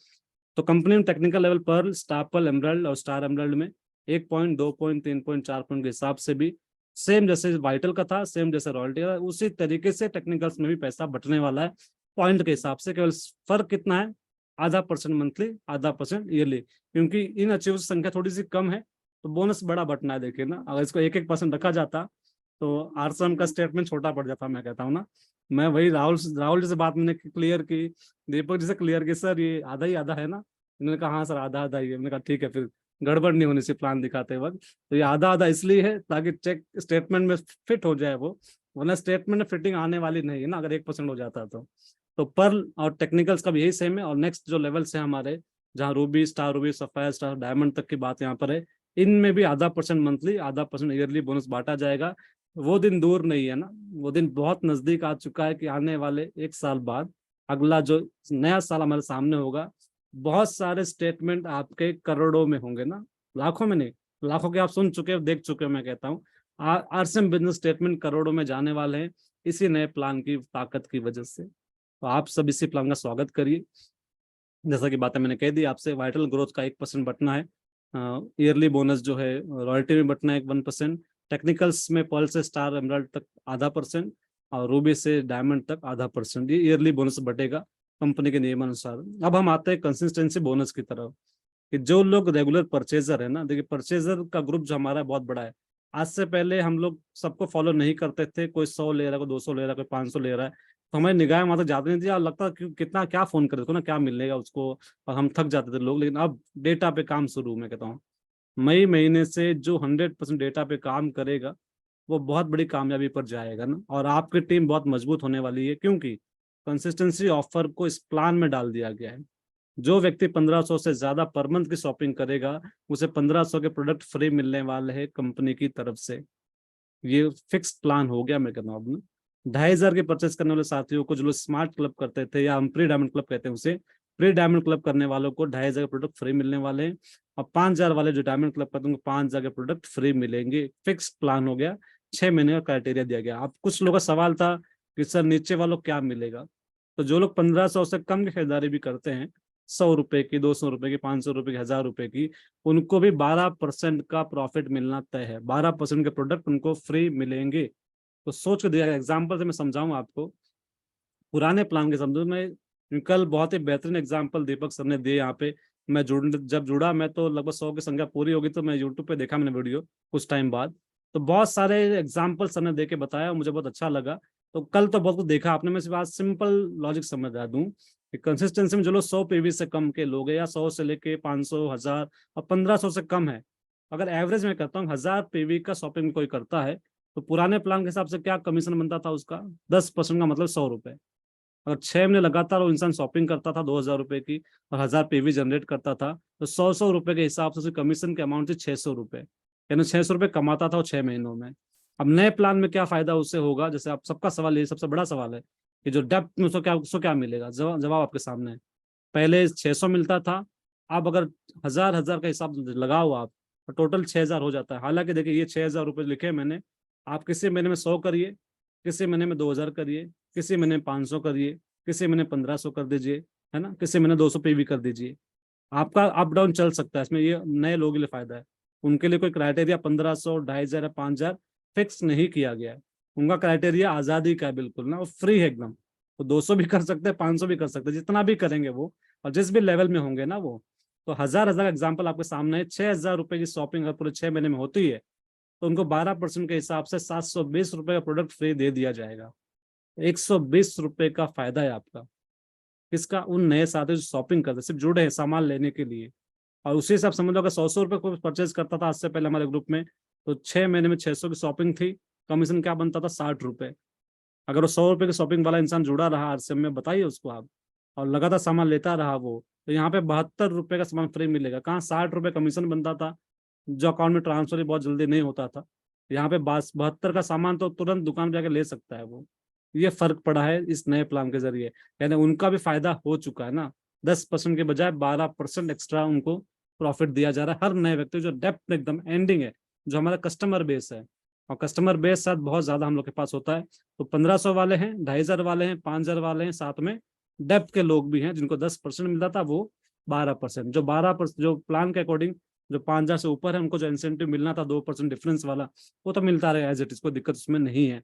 तो कंपनी ने टेक्निकल लेवल पर्ल, स्टापल, एमराल्ड और स्टार एमराल्ड में 1 पॉइंट, 2 पॉइंट, 3 पॉइंट, 4 पॉइंट के हिसाब से भी सेम जैसे वाइटल का था, सेम जैसे रॉयल्टी का, उसी तरीके से टेक्निकल्स में भी पैसा बटने वाला है पॉइंट के हिसाब से। केवल फर्क कितना है, आधा % मंथली, आधा % ईयरली, क्योंकि इन अचीव संख्या थोड़ी सी कम है तो बोनस बड़ा बटना है। देखिए ना, अगर इसको 1-1% रखा जाता तो आरसीएम का स्टेटमेंट छोटा पड़ जाता, मैं कहता हूँ ना। मैं वही राहुल जी से बात मैंने क्लियर की, दीपक जी से क्लियर की, सर ये आधा ही आधा है ना, इन्होंने कहा हाँ सर आधा आधा ही है। मैंने कहा ठीक है, फिर गड़बड़ नहीं होनी चाहिए प्लान दिखाते वक्त। तो ये आधा आधा इसलिए है ताकि चेक स्टेटमेंट में फिट हो जाए वो, वरना स्टेटमेंट में फिटिंग आने वाली नहीं है ना अगर 1% हो जाता तो पर्ल और टेक्निकल्स का भी यही सेम है। और नेक्स्ट जो लेवल्स है हमारे, जहाँ रूबी, सफायर स्टार, डायमंड तक की बात यहाँ पर है, इनमें भी आधा % मंथली, आधा % ईयरली बोनस बांटा जाएगा। वो दिन दूर नहीं है ना, वो दिन बहुत नजदीक आ चुका है कि आने वाले 1 साल बाद अगला जो नया साल हमारे सामने होगा, बहुत सारे स्टेटमेंट आपके करोड़ों में होंगे ना, लाखों में नहीं। लाखों के आप सुन चुके हो, देख चुके हो, मैं कहता हूँ आरसीएम बिजनेस स्टेटमेंट करोड़ों में जाने वाले हैं इसी नए प्लान की ताकत की वजह से। तो आप सब इसी प्लान का स्वागत करिए। जैसा कि बातें मैंने कह दी आपसे, वाइटल ग्रोथ का 1% बटना है, ईयरली बोनस जो है रॉयल्टी में बटना है 1%, टेक्निकल्स में पर्ल से स्टार एमराल्ड तक आधा %, और रूबी से डायमंड तक आधा %, ये ईयरली बोनस बटेगा कंपनी के नियमानुसार। अब हम आते हैं कंसिस्टेंसी बोनस की तरफ, कि जो लोग रेगुलर परचेजर है ना, देखिए परचेजर का ग्रुप जो हमारा है बहुत बड़ा है। आज से पहले हम लोग सबको फॉलो नहीं करते थे, कोई 100 ले रहा है, कोई 200 ले रहा है, कोई 500 ले रहा है, तो हमारी निगाह वहां तक जाती नहीं थी और लगता कि कितना क्या फोन करे उसको ना, क्या मिलेगा उसको, और हम थक जाते थे लोग। लेकिन अब डेटा पे काम शुरू, मैं कहता हूँ मई महीने से जो 100% डेटा पे काम करेगा वो बहुत बड़ी कामयाबी पर जाएगा ना, और आपकी टीम बहुत मजबूत होने वाली है, क्योंकि कंसिस्टेंसी ऑफर को इस प्लान में डाल दिया गया है। जो व्यक्ति 1500 से ज्यादा पर मंथ की शॉपिंग करेगा उसे 1500 के प्रोडक्ट फ्री मिलने वाले हैं कंपनी की तरफ से। ये फिक्स प्लान हो गया, मैं कहता हूँ। अब ना 2500 के परचेस करने वाले साथियों को, जो लोग स्मार्ट क्लब करते थे या हम प्री डायमंड क्लब कहते हैं उसे, प्री डायमंड क्लब करने वालों को 2500 के प्रोडक्ट फ्री मिलने वाले हैं, और 5000 वाले जो डायमंड क्लब करते हैं उनको 5000 के प्रोडक्ट फ्री मिलेंगे। फिक्स प्लान हो गया, 6 महीने का क्राइटेरिया दिया गया। अब कुछ लोगों का सवाल था कि सर नीचे वालों क्या मिलेगा, तो जो लोग 1500 से कम की खरीदारी भी करते हैं, 100 रुपए की, 200 रुपए की, 500 रुपए की, 1000 रुपए की, उनको भी 12% का प्रॉफिट मिलना तय है। 12% के प्रोडक्ट उनको फ्री मिलेंगे। तो सोच के दिया एग्जाम्पल से मैं समझाऊं आपको, पुराने प्लान के समझो मैं, कल बहुत ही बेहतरीन एग्जाम्पल दीपक सर ने दिए यहाँ पे। मैं जब जुड़ा, मैं तो लगभग 100 की संख्या पूरी होगी, तो मैं यूट्यूब पे देखा मैंने वीडियो कुछ टाइम बाद, तो बहुत सारे एग्जाम्पल सर ने दे के बताया और मुझे बहुत अच्छा लगा। तो कल तो बहुत कुछ देखा आपने। मैं सिर्फ आज सिंपल लॉजिक समझा दूं कि कंसिस्टेंसी में जो लोग 100 पीवी से कम के लोग हैं, या 100 से लेके 500, 1000 और 1500 से कम है, अगर एवरेज में करता हूँ 1000 पीवी का शॉपिंग कोई करता है, तो पुराने प्लान के हिसाब से क्या कमीशन बनता था उसका, 10% का मतलब 100 रुपए। अगर 6 महीने लगातार वो इंसान शॉपिंग करता था 2000 रुपए की और 1000 पीवी जनरेट करता था, तो 100 रुपए के हिसाब से उसकी कमीशन की अमाउंट थी 600 रुपए, यानी 600 रुपए कमाता था वो 6 महीनों में। अब नए प्लान में क्या फायदा उससे होगा, जैसे आप सबका सवाल, ये सबसे बड़ा सवाल है कि जो डेप्थ में उसको क्या मिलेगा। जवाब आपके सामने है। पहले 600 मिलता था, अब अगर 1000 1000 का हिसाब लगाओ आप, तो टोटल 6000 हो जाता है। हालांकि देखिए ये 6000 रुपये लिखे मैंने, आप किसी महीने में 100 करिए, किसी महीने में 2000 करिए, किसी महीने में 500 करिए, किसी महीने 1500 कर दीजिए, है ना, किसी महीने 200 पीवी कर दीजिए। आपका अप डाउन चल सकता है इसमें, ये नए लोगों के लिए फायदा है। उनके लिए कोई क्राइटेरिया 1500, 2500 या 5000 फिक्स नहीं किया गया है। उनका क्राइटेरिया आजादी का है बिल्कुल ना, वो फ्री है एकदम। वो 200 भी कर सकते हैं, 500 भी कर सकते हैं, जितना भी करेंगे वो, और जिस भी लेवल में होंगे ना वो। तो 1000 1000 का एग्जाम्पल आपके सामने है। 6000 रुपए की शॉपिंग अगर पूरे 6 महीने में होती है, तो उनको 12% के हिसाब से 720 रुपए का प्रोडक्ट फ्री दे दिया जाएगा। 120 रुपए का फायदा है आपका, किसका, उन नए साथी जो शॉपिंग करते सिर्फ जुड़े हैं सामान लेने के लिए। और उसी हिसाब समझ लो, अगर 100 रुपए को परचेज करता था आज से पहले हमारे ग्रुप में, तो 6 महीने में 600 की शॉपिंग थी, कमीशन क्या बनता था, 60 रुपए। अगर वो 100 रुपए की शॉपिंग वाला इंसान जुड़ा रहा आरसीएम में, बताइए उसको आप, और लगातार सामान लेता रहा वो, तो यहाँ पे 72 रुपए का सामान फ्री मिलेगा। कहाँ 60 रुपए कमीशन बनता था, जो अकाउंट में ट्रांसफर ही बहुत जल्दी नहीं होता था। यहाँ पे 72 का सामान तो तुरंत दुकान पे जाके ले सकता है वो। ये फर्क पड़ा है इस नए प्लान के जरिए, यानी उनका भी फायदा हो चुका है ना। 10% के बजाय 12% एक्स्ट्रा उनको प्रॉफिट दिया जा रहा है, हर नए व्यक्ति जो डेप्थ में एकदम एंडिंग है, जो हमारा कस्टमर बेस है। और कस्टमर बेस साथ बहुत ज्यादा हम लोग के पास होता है। तो 1500 वाले हैं, 2500 वाले हैं, 5000 वाले हैं, साथ में डेप्थ के लोग भी हैं जिनको 10% मिलता था, वो 12%, जो 12% जो प्लान के अकॉर्डिंग, जो 5000 से ऊपर है उनको जो इंसेंटिव मिलना था 2% डिफरेंस वाला, वो तो मिलता रहे एज इट इज, कोई दिक्कत उसमें नहीं है।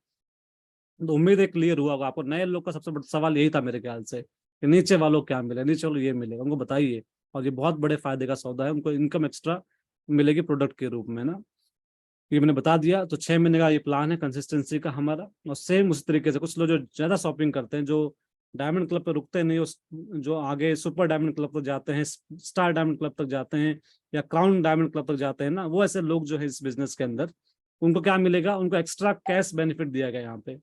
तो उम्मीद है क्लियर हुआ होगा आपको। नए लोग का सबसे बड़ा सवाल यही था मेरे ख्याल से, कि नीचे वालों को क्या मिले, नीचे वालों ये मिलेगा, उनको बताइए। और ये बहुत बड़े फायदे का सौदा है, उनको इनकम एक्स्ट्रा मिलेगी प्रोडक्ट के रूप में ना। ये मैंने बता दिया। तो 6 महीने का ये प्लान है कंसिस्टेंसी का हमारा। और सेम उस तरीके से कुछ लोग जो ज्यादा शॉपिंग करते हैं, जो डायमंड क्लब पे रुकते नहीं, उस जो आगे सुपर डायमंड क्लब तक जाते हैं, स्टार डायमंड क्लब तक जाते हैं, या क्राउन डायमंड क्लब तक जाते हैं ना, वो ऐसे लोग जो है इस बिजनेस के अंदर, उनको क्या मिलेगा, उनको एक्स्ट्रा कैश बेनिफिट दिया गया यहाँ पे।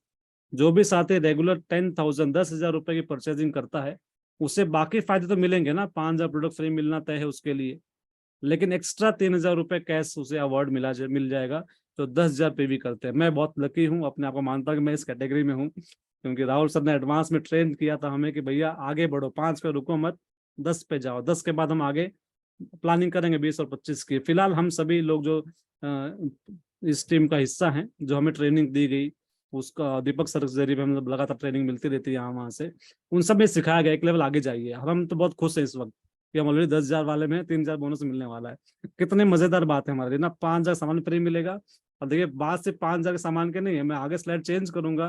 जो भी साथी रेगुलर 10,000 10,000 रुपए की परचेजिंग करता है, उसे बाकी फायदे तो मिलेंगे ना, 5,000 प्रोडक्ट फ्री मिलना तय है उसके लिए, लेकिन एक्स्ट्रा 3,000 रुपए कैश उसे अवार्ड मिल जाएगा। तो 10,000 पीवी करते हैं। मैं बहुत लकी हूँ, अपने आप को मानता हूँ कि मैं इस कैटेगरी में हूँ, क्योंकि राहुल सर ने एडवांस में ट्रेन किया था हमें कि भैया आगे बढ़ो, 5 पे रुको मत, 10 पे जाओ, 10 के बाद हम आगे प्लानिंग करेंगे 20 और 25 की। फिलहाल हम सभी लोग जो इस टीम का हिस्सा हैं, जो हमें ट्रेनिंग दी गई, उसका दीपक सर के जरिए भी हम लगातार ट्रेनिंग मिलती रहती है यहाँ वहाँ से, उन सब में सिखाया गया एक लेवल आगे जाइए। हम तो बहुत खुश हैं इस वक्त कि हम ऑलरेडी 10,000 वाले में 3,000 बोनस मिलने वाला है। कितने मजेदार बात है हमारे लिए ना, 5,000 सामान फ्री मिलेगा। और देखिए बात से 5,000 के सामान के नहीं है, मैं आगे स्लाइड चेंज करूंगा,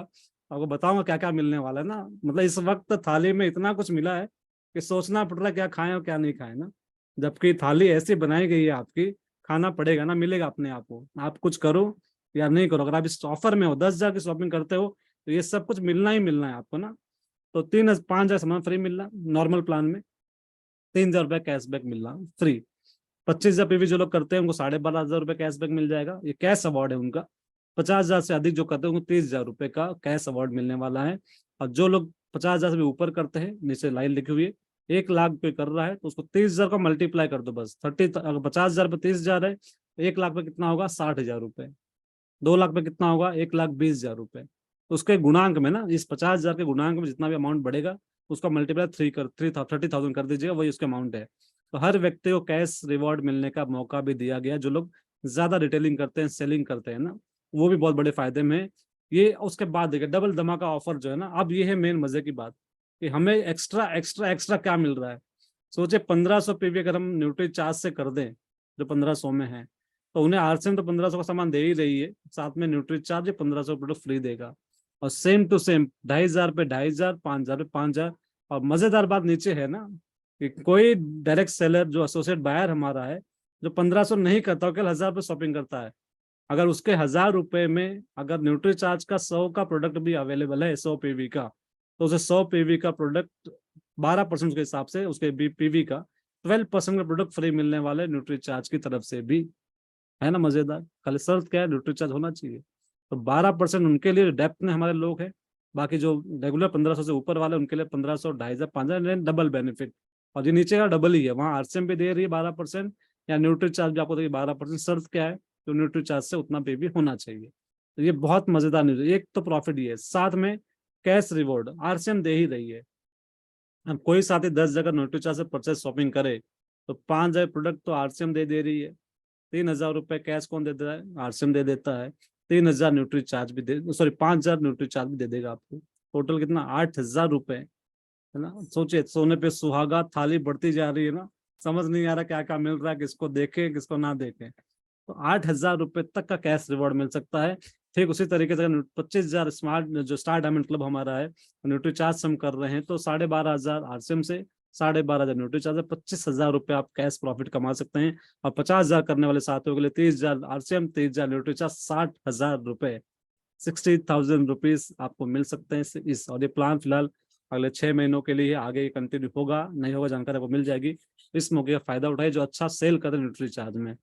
आपको बताऊंगा क्या क्या मिलने वाला है ना। मतलब इस वक्त थाली में इतना कुछ मिला है कि सोचना पड़ रहा है क्या खाएं और क्या नहीं खाएं ना, जबकि थाली ऐसी बनाई गई है आपकी, खाना पड़ेगा ना, मिलेगा अपने आप को, आप कुछ करो या नहीं करो, अगर आप इस ऑफर में हो, 10,000 की शॉपिंग करते हो, तो ये सब कुछ मिलना ही मिलना है आपको ना। तो 5,000 सामान फ्री मिलना नॉर्मल प्लान में, 3,000 रुपये कैशबैक मिलना फ्री। 25,000 पीवी जो लोग करते हैं उनको 12,500 रुपये कैशबैक मिल जाएगा, ये कैश अवार्ड है उनका। 50,000 से अधिक जो करते हैं उनको 30,000 रुपये का कैश अवार्ड मिलने वाला है। और जो लोग 50,000 से भी ऊपर करते हैं, नीचे लाइन लिखी हुई है, 1 लाख पे कर रहा है तो उसको 30,000 का मल्टीप्लाई कर दो बस, 30, अगर 50,000 पे 30,000 है तो 1 लाख पे कितना होगा, 60,000 रुपये। 2 लाख पे कितना होगा, 1,20,000 रुपये। तो उसके गुणांक में ना, इस 50,000 के गुणांक में जितना भी अमाउंट बढ़ेगा, उसका मल्टीप्लाई 30,000 कर दीजिएगा, वही उसके अमाउंट है। तो हर व्यक्ति को कैश रिवॉर्ड मिलने का मौका भी दिया गया, जो लोग ज्यादा रिटेलिंग करते हैं, सेलिंग करते हैं ना, वो भी बहुत बड़े फायदे में है ये। उसके बाद देखिए डबल धमाका ऑफर जो है ना, अब ये है मेन मजे की बात कि हमें एक्स्ट्रा एक्स्ट्रा एक्स्ट्रा क्या मिल रहा है। सोचे 1,500 पीवी अगर हम न्यूट्री चार्ज से कर दें, जो 1,500 में है, तो उन्हें आरसीएम तो 1,500 का सामान दे ही रही है, साथ में न्यूट्री चार्ज 1,500 प्रोडक्ट फ्री देगा। और सेम टू सेम 2,500 पे 2,500, 5,000 पे 5,000। और मजेदार बात नीचे है ना, कि कोई डायरेक्ट सेलर जो एसोसिएट बायर हमारा है, जो 1,500 नहीं करता, केवल 1,000 पे शॉपिंग करता है, अगर उसके 1,000 रुपए में अगर न्यूट्री चार्ज का 100 का प्रोडक्ट भी अवेलेबल है, 100 पीवी का, तो उसे 100 पीवी का प्रोडक्ट 12% के हिसाब से उसके पीवी का 12% का प्रोडक्ट फ्री मिलने वाले न्यूट्री चार्ज की तरफ से भी, है ना मजेदार। खाली शर्त क्या है, न्यूट्री चार्ज होना चाहिए। तो 12% उनके लिए डेप्थ में हमारे लोग हैं, बाकी जो रेगुलर 1,500 से ऊपर वाले उनके लिए 1,500, 2,500, 5,000 डबल बेनिफिट। और ये नीचे का डबल ही है, वहाँ आरसीएम भी दे रही है 12%, या न्यूट्री चार्ज भी आपको देखिए 12%। शर्त क्या है, तो न्यूट्री चार्ज से उतना पे भी होना चाहिए। तो ये बहुत मजेदार न्यूज है। एक तो प्रॉफिट ये है, साथ में कैश रिवॉर्ड आरसीएम दे ही रही है। अब कोई साथी 10 जगह न्यूट्री चार्ज से परचेज शॉपिंग करे तो 5,000 प्रोडक्ट तो आरसीएम दे रही है। 3,000 रुपए कैश कौन दे देता है, आरसीएम दे देता है। 3,000 न्यूट्री चार्ज भी दे, सॉरी 5,000 न्यूट्री चार्ज भी दे देगा आपको। टोटल कितना, 8,000 रुपए, है ना। सोचिए सोने पे सुहागा, थाली बढ़ती जा रही है ना, समझ नहीं आ रहा क्या क्या मिल रहा है, किसको देखे किसको ना देखे। तो 8,000 रुपए तक का कैश रिवॉर्ड मिल सकता है। ठीक उसी तरीके से अगर 25,000 स्मार्ट जो स्टार डायमंड क्लब हमारा है, न्यूट्री चार्ज हम कर रहे हैं, तो 12,500 आरसीएम से 12,500 न्यूट्री चार्ज, 25,000 रुपये आप कैश प्रॉफिट कमा सकते हैं। और 50,000 करने वाले साथियों के लिए 30,000 आरसीएम, 30,000 न्यूट्री चार्ज, 60,000 रुपए, 60,000 रुपीज आपको मिल सकते हैं इस। और ये प्लान फिलहाल अगले 6 महीनों के लिए, आगे कंटिन्यू होगा नहीं होगा जानकारी आपको मिल जाएगी। इस मौके का फायदा उठाए जो अच्छा सेल कर रहे हैं न्यूट्री चार्ज में।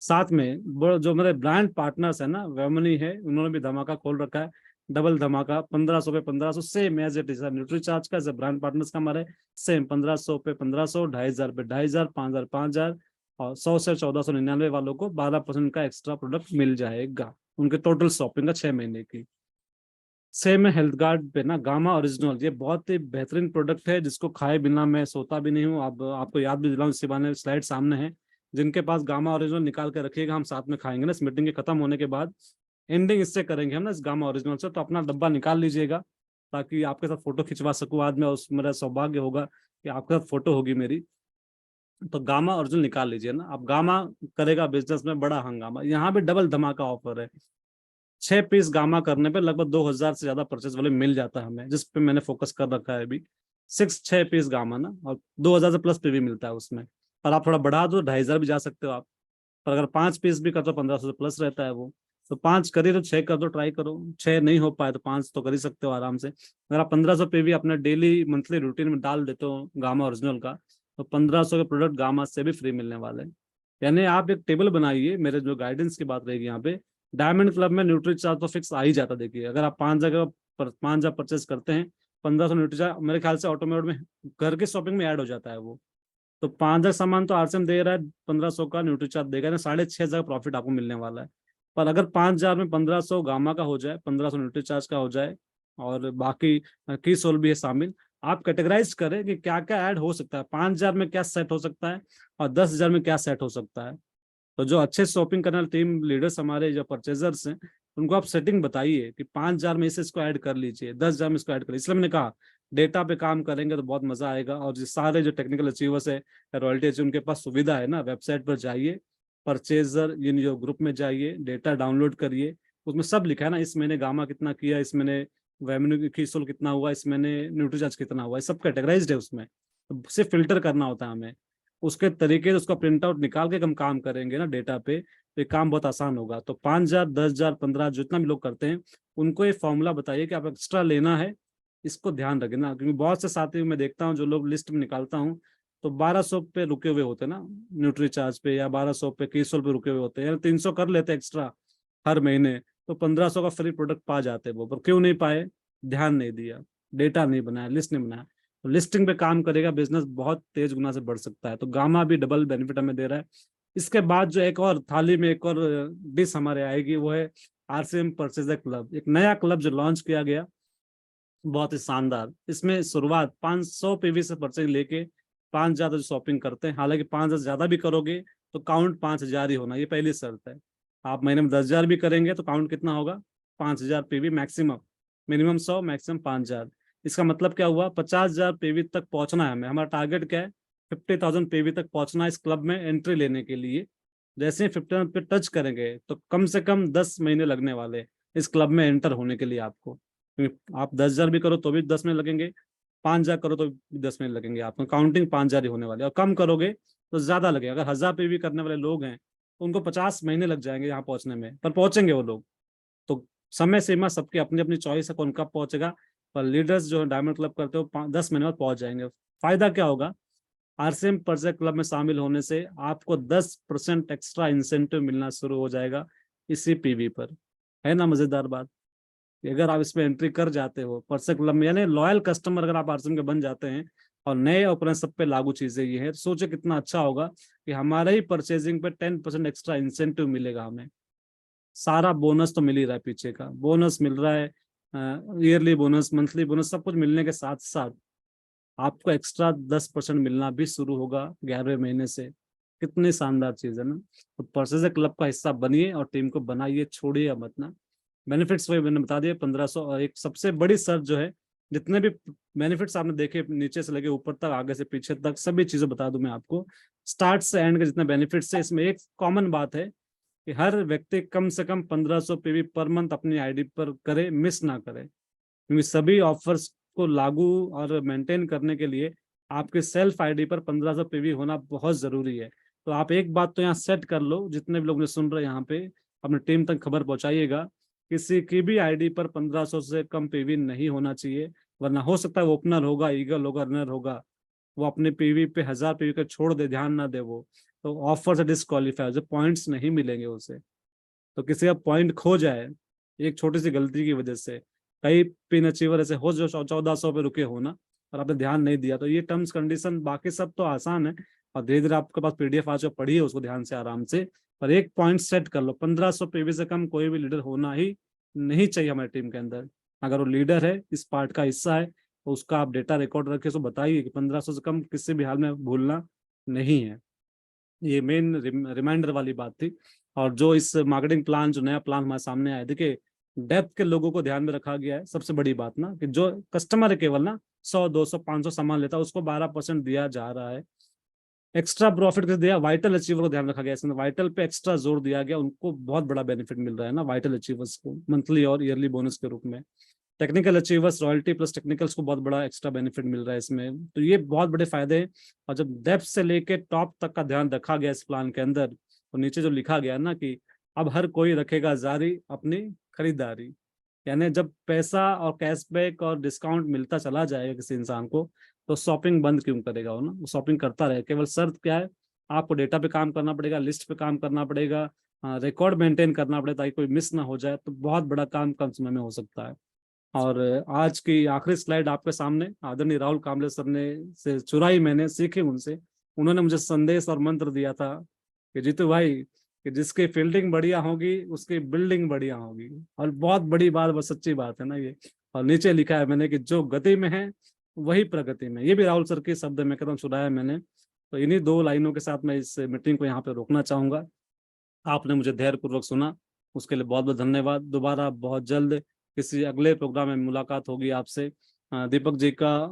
साथ में जो मेरे ब्रांड पार्टनर्स है ना, वेमनी है, उन्होंने भी धमाका खोल रखा है, डबल धमाका 1,500 पे 1,500, same as it is Nutricharge का ब्रांड पार्टनर्स का हमारे सेम 1,500 पे 1,500, 2,500 पे 2,500, 5,000 5,000। और 100 से 1,499 वालों को 12% का एक्स्ट्रा प्रोडक्ट मिल जाएगा उनके टोटल शॉपिंग का 6 महीने की। सेम है हेल्थ गार्ड पे ना, गामा ओरिजिनल, ये बहुत ही बेहतरीन प्रोडक्ट है, जिसको खाए बिना मैं सोता भी नहीं हूँ। अब आपको याद भी दिलाऊं, इसी बहाने स्लाइड सामने है, जिनके पास गामा ओरिजिनल निकाल के रखिएगा, हम साथ में खाएंगे ना इस मीटिंग के खत्म होने के बाद। एंडिंग इससे करेंगे हम ना, इस गामा ओरिजिनल से। तो अपना डब्बा निकाल लीजिएगा ताकि आपके साथ फोटो खिंचवा सकूँ आज मैं, उस मेरा सौभाग्य होगा कि आपके साथ फोटो होगी मेरी। तो गामा ओरिजिनल निकाल लीजिए ना। अब गामा करेगा बिजनेस में बड़ा हंगामा, यहाँ भी डबल धमाका ऑफर है। 6 पीस गामा करने पे लगभग 2,000 से ज्यादा परचेज वाले मिल जाता है हमें, जिस पे मैंने फोकस कर रखा है अभी। 6 पीस गामा ना, और 2,000 से प्लस पे भी मिलता है उसमें। और आप थोड़ा बढ़ा दो, 2,500 भी जा सकते हो आप। पर अगर 5 पीस भी करते हो 1,500 से प्लस रहता है वो। तो 5 करिए तो 6 कर दो, ट्राई करो। 6 नहीं हो पाए तो 5 तो कर ही सकते हो आराम से। अगर आप 1500 पे भी अपने डेली मंथली रूटीन में डाल देते हो गामा ओरिजिनल का, तो 1500 के प्रोडक्ट गामा से भी फ्री मिलने वाले हैं। यानी आप एक टेबल बनाइए, मेरे जो गाइडेंस की बात रहेगी यहाँ पे, डायमंड क्लब में न्यूट्री चार्ज तो फिक्स आ ही जाता। देखिए अगर आप 5 जगह परचेस करते हैं, 1500 न्यूट्री चार्ज मेरे ख्याल से ऑटोमेटिक में घर के शॉपिंग में ऐड हो जाता है वो। तो 5 हजार सामान तो आरसीएम दे रहा है, 1500 का न्यूट्री चार्ज देगा ना, 6,500 प्रॉफिट आपको मिलने वाला है। पर अगर 5 हजार में 1500 गामा का हो जाए, 1500 न्यूट्री चार्ज का हो जाए, और बाकी की सोल भी है शामिल, आप कैटेगराइज करें कि क्या क्या ऐड हो सकता है, 5 हजार में क्या सेट हो सकता है और 10 हजार में क्या सेट हो सकता है। तो जो अच्छे शॉपिंग करने वाले टीम लीडर्स हमारे जो परचेजर्स हैं, उनको आप सेटिंग बताइए कि 5 हजार में इसे इसको ऐड कर लीजिए, 10 हजार में इसको ऐड कर लीजिए। इसलिए मैंने कहा डेटा पे काम करेंगे तो बहुत मजा आएगा। और जो सारे जो टेक्निकल अचीवर्स है, रॉयल्टी, उनके पास सुविधा है ना, वेबसाइट पर जाइए, परचेजर इन जो ग्रुप में जाइए, डेटा डाउनलोड करिए, उसमें सब लिखा है ना, इस महीने गामा कितना किया, इस महीने रेवेन्यू की सोल कितना हुआ, इस महीने न्यूट्री चार्ज कितना हुआ, सब कैटेगराइज्ड है उसमें। तो सिर्फ फिल्टर करना होता है हमें, उसके तरीके से उसका प्रिंट आउट निकाल के हम काम करेंगे ना डेटा पे, तो ये काम बहुत आसान होगा। तो 5 हजार, 10 हजार, 15 जितना भी लोग करते हैं, उनको ये फॉर्मूला बताइए कि आप एक्स्ट्रा लेना है, इसको ध्यान रखें ना। क्योंकि बहुत से साथी मैं देखता हूँ जो लोग लिस्ट में निकालता हूँ, तो 1200 पे रुके हुए होते हैं ना न्यूट्री चार्ज पे, या 1200 पे, 2100 पे रुके हुए होते हैं, या 300 कर लेते हैं एक्स्ट्रा हर महीने, तो 1500 का फ्री प्रोडक्ट पा जाते हैं वो। पर क्यों नहीं पाए? ध्यान नहीं दिया, डेटा नहीं बनाया, लिस्ट नहीं बनाया। तो लिस्टिंग पे काम करेगा, बिजनेस बहुत तेज गुना से बढ़ सकता है। तो गामा भी डबल बेनिफिट हमें दे रहा है। इसके बाद जो एक और थाली में एक और डिश हमारे आएगी, वो है आरसीएम परचेजर क्लब, एक नया क्लब जो लॉन्च किया गया, बहुत ही शानदार। इसमें शुरुआत 500 पीवी से परचेज लेके 5 हजार तक शॉपिंग करते हैं। हालांकि 5 हजार ज्यादा भी करोगे तो काउंट 5 हजार ही होना, ये पहली शर्त है। आप महीने में 10 हजार भी करेंगे तो काउंट कितना होगा? 5 हजार पीवी मैक्सिमम, मिनिमम 100, मैक्सिमम 5 हजार। इसका मतलब क्या हुआ? 50 हजार पीवी तक पहुंचना है हमें। हमारा टारगेट क्या है? 50,000 पीवी तक पहुंचना है इस क्लब में एंट्री लेने के लिए। जैसे ही 50 पे टच करेंगे तो कम से कम 10 महीने लगने वाले इस क्लब में एंटर होने के लिए आपको। क्योंकि आप 10 हजार भी करो तो भी 10 महीने लगेंगे, 5 हजार करो तो भी 10 महीने लगेंगे आपको। काउंटिंग 5 हजार ही होने वाली है, और कम करोगे तो ज्यादा लगेगा। अगर 1000 पे भी करने वाले लोग हैं तो उनको 50 महीने लग जाएंगे यहाँ पहुंचने में, पर पहुंचेंगे वो लोग। तो समय सीमा सबकी अपनी अपनी चॉइस है कौन कब पहुंचेगा। पर लीडर्स जो डायमंड क्लब करते हो 10 महीने बाद पहुंच जाएंगे। फायदा क्या होगा? आरसीएम परचेज क्लब में शामिल होने से आपको 10% एक्स्ट्रा इंसेंटिव मिलना शुरू हो जाएगा इसी पीवी पर। है ना मजेदार बात? अगर आप इसमें एंट्री कर जाते हो परचेज क्लब में, यानी लॉयल कस्टमर अगर आप आरसीएम के बन जाते हैं, और नए ओपनर सब पे लागू चीजें ये है, तो सोचे कितना अच्छा होगा कि हमारे ही परचेजिंग पे 10% एक्स्ट्रा इंसेंटिव मिलेगा हमें। सारा बोनस तो मिल ही रहा है, पीछे का बोनस मिल रहा है, ईयरली बोनस, मंथली बोनस, सब कुछ मिलने के साथ साथ आपको एक्स्ट्रा 10% मिलना भी शुरू होगा 11वें महीने से। कितनी शानदार चीज है ना। तो परचेजर क्लब का हिस्सा बनिए और टीम को बनाइए, छोड़िए मत ना। बेनिफिट्स वही मैंने बता दिए 1500। और एक सबसे बड़ी शर्त जो है, जितने भी बेनिफिट्स आपने देखे नीचे से लेके ऊपर तक, आगे से पीछे तक, सभी चीजें बता दूं मैं आपको, स्टार्ट से एंड के जितने बेनिफिट्स है, इसमें एक कॉमन बात है कि हर व्यक्ति कम से कम 1500 पीवी पर मंथ अपनी आईडी पर करे, मिस ना करे। क्योंकि सभी ऑफर्स को लागू और मेंटेन करने के लिए आपके सेल्फ आईडी पर 1500 पीवी होना बहुत जरूरी है। तो आप एक बात तो यहाँ सेट कर लो, जितने भी लोग मुझे सुन रहे हैं यहाँ पे, अपनी टीम तक खबर पहुंचाइएगा, किसी की भी आईडी पर 1500 से कम पीवी नहीं होना चाहिए। वरना हो सकता है वो ओपनर होगा, ईगल होगा, रनर होगा, वो अपने पीवी पे 1000 पीवी का छोड़ दे, ध्यान ना दे वो, तो ऑफर से डिस्कालीफाई, जो पॉइंट्स नहीं मिलेंगे उसे। तो किसी का पॉइंट खो जाए एक छोटी सी गलती की वजह से, कई पिन अचीवर ऐसे हो जो 1400 पे रुके हो ना, और आपने ध्यान नहीं दिया, तो ये टर्म्स कंडीशन बाकी सब तो आसान है, और धीरे धीरे आपके पास पीडीएफ आ जाओ, पढ़िए उसको ध्यान से आराम से। पर एक पॉइंट सेट कर लो, 1500 पीवी से कम कोई भी लीडर होना ही नहीं चाहिए हमारी टीम के अंदर। अगर वो लीडर है, इस पार्ट का हिस्सा है, तो उसका आप डेटा रिकॉर्ड रखे, उसको बताइए कि 1500 से कम किसी भी हाल में भूलना नहीं है। ये मेन रिमाइंडर वाली बात थी। और जो इस मार्केटिंग प्लान, जो नया प्लान हमारे सामने आया, देखिए डेप्थ के लोगों को ध्यान में रखा गया है। सबसे बड़ी बात ना, कि जो कस्टमर है केवल ना 100, 200, 500 सामान लेता है, उसको 12% दिया जा रहा है एक्स्ट्रा प्रॉफिट। किस दिया? वाइटल अचीवर को ध्यान रखा गया इसमें, वाइटल पे एक्स्ट्रा जोर दिया गया, उनको बहुत बड़ा बेनिफिट मिल रहा है ना वाइटल अचीवर्स को, मंथली और ईयरली बोनस के रूप में। Technical achievers, royalty plus technicals को बहुत बड़ा एक्स्ट्रा बेनिफिट मिल रहा है इसमें। तो ये बहुत बड़े फायदे हैं। और जब डेप्थ से लेके टॉप तक का ध्यान रखा गया इस प्लान के अंदर, तो नीचे जो लिखा गया ना कि अब हर कोई रखेगा जारी अपनी खरीदारी। यानी जब पैसा और कैशबैक और डिस्काउंट मिलता चला जाएगा किसी इंसान को, तो शॉपिंग बंद क्यों करेगा वो ना, वो शॉपिंग करता रहे। केवल शर्त क्या है, आपको डेटा पे काम करना पड़ेगा, लिस्ट पे काम करना पड़ेगा, रिकॉर्ड मेंटेन करना पड़ेगा ताकि कोई मिस ना हो जाए, तो बहुत बड़ा काम कम समय में हो सकता है। और आज की आखिरी स्लाइड आपके सामने आदरणीय राहुल कांबले सर ने से चुराई, मैंने सीखी उनसे। उन्होंने मुझे संदेश और मंत्र दिया था कि जीतू भाई, कि जिसकी फील्डिंग बढ़िया होगी उसकी बिल्डिंग बढ़िया होगी। और बहुत बड़ी बात, बस सच्ची बात है ना ये। और नीचे लिखा है मैंने कि जो गति में है वही प्रगति में। ये भी राहुल सर के शब्द में कदम चुराया मैंने। तो इन्हीं 2 लाइनों के साथ मैं इस मीटिंग को यहाँ पे रोकना चाहूंगा। आपने मुझे धैर्यपूर्वक सुना, उसके लिए बहुत बहुत धन्यवाद। दोबारा बहुत जल्द किसी अगले प्रोग्राम में मुलाकात होगी आपसे। दीपक जी का,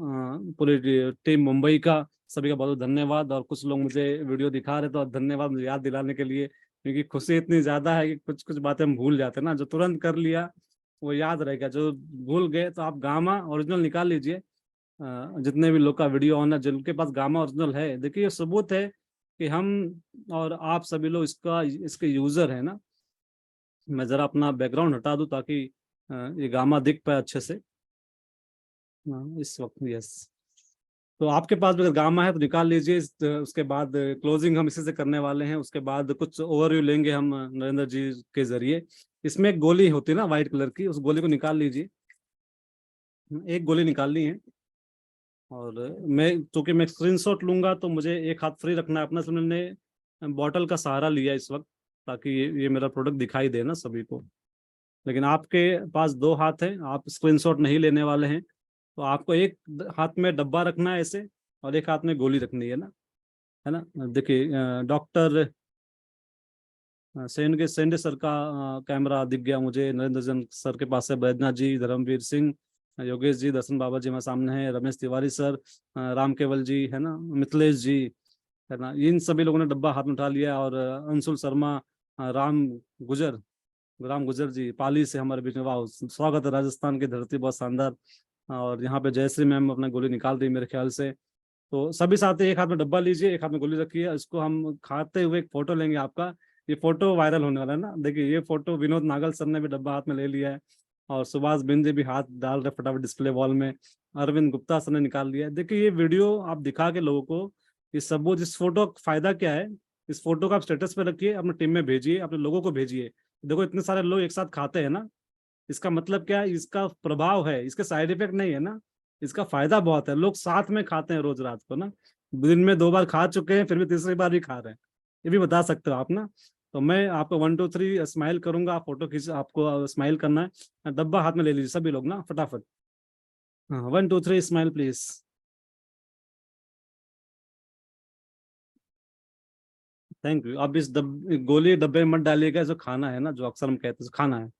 पूरी टीम मुंबई का, सभी का बहुत बहुत धन्यवाद। और कुछ लोग मुझे वीडियो दिखा रहे, तो धन्यवाद मुझे याद दिलाने के लिए, क्योंकि खुशी इतनी ज्यादा है कि कुछ कुछ बातें हम भूल जाते हैं ना। जो तुरंत कर लिया वो याद रहेगा, जो भूल गए तो आप गामा ओरिजिनल निकाल लीजिए। जितने भी लोग का वीडियो ऑन है, जिनके पास गामा ओरिजिनल है, देखिए ये सबूत है कि हम और आप सभी लोग इसके यूजर है ना। मैं जरा अपना बैकग्राउंड हटा दूं ताकि ये गामा दिख पाए अच्छे से। इस वक्त यस। तो आपके पास भी अगर गामा है तो निकाल लीजिए। उसके बाद क्लोजिंग हम इसी से करने वाले हैं। उसके बाद कुछ ओवरव्यू लेंगे हम नरेंद्र जी के जरिए। इसमें एक गोली होती है ना व्हाइट कलर की, उस गोली को निकाल लीजिए। एक गोली निकालनी है। और मैं, चूंकि मैं स्क्रीनशॉट लूंगा तो मुझे एक हाथ फ्री रखना है अपना, इसलिए मैंने बॉटल का सहारा लिया इस वक्त, ताकि ये मेरा प्रोडक्ट दिखाई दे ना सभी को। लेकिन आपके पास 2 हाथ हैं, आप स्क्रीनशॉट नहीं लेने वाले हैं, तो आपको एक हाथ में डब्बा रखना है ऐसे, और एक हाथ में गोली रखनी है ना। देखिए डॉक्टर सेंडे सर का कैमरा दिख गया मुझे, नरेंद्र जन सर के पास है बैद्यनाथ जी, धर्मवीर सिंह, योगेश जी, दर्शन बाबा जी हमारे सामने है, रमेश तिवारी सर, राम केवल जी है ना, मिथिलेश जी है ना। इन सभी लोगों ने डब्बा हाथ में उठा लिया। और अंशुल शर्मा, राम गुजर राम गुजर जी पाली से हमारे बीच में, वाह स्वागत है, राजस्थान की धरती बहुत शानदार। और यहाँ पे जयश्री मैम अपना गोली निकाल रही मेरे ख्याल से। तो सभी साथी एक हाथ में डब्बा लीजिए, एक हाथ में गोली रखिए। इसको हम खाते हुए एक फोटो लेंगे आपका। ये फोटो वायरल होने वाला है ना। देखिए ये फोटो विनोद नागल सर ने भी डब्बा हाथ में ले लिया है, और सुभाष बिंद जी भी हाथ डाल रहे फटाफट डिस्प्ले वॉल में। अरविंद गुप्ता सर ने निकाल लिया है। देखिए ये वीडियो आप दिखा के लोगों को ये सबूत, इस फोटो का फायदा क्या है, इस फोटो को आप स्टेटस पे रखिए, अपने टीम में भेजिए, अपने लोगों को भेजिए। देखो इतने सारे लोग एक साथ खाते हैं ना, इसका मतलब क्या है, इसका प्रभाव है, इसके साइड इफेक्ट नहीं है ना। इसका फायदा बहुत है, लोग साथ में खाते हैं रोज रात को ना। दिन में 2 बार खा चुके हैं, फिर भी तीसरी बार भी खा रहे हैं, ये भी बता सकते हो आप ना। तो मैं आपको 1 2 3 स्माइल करूंगा, आप फोटो खींच, आपको स्माइल करना है। डब्बा हाथ में ले लीजिए सभी लोग ना फटाफट। हाँ 1 2 3 स्माइल प्लीज। Thank you. अब इस गोली डब्बे में मत डालिएगा, जो खाना है ना, जो अक्सर हम कहते हैं खाना है।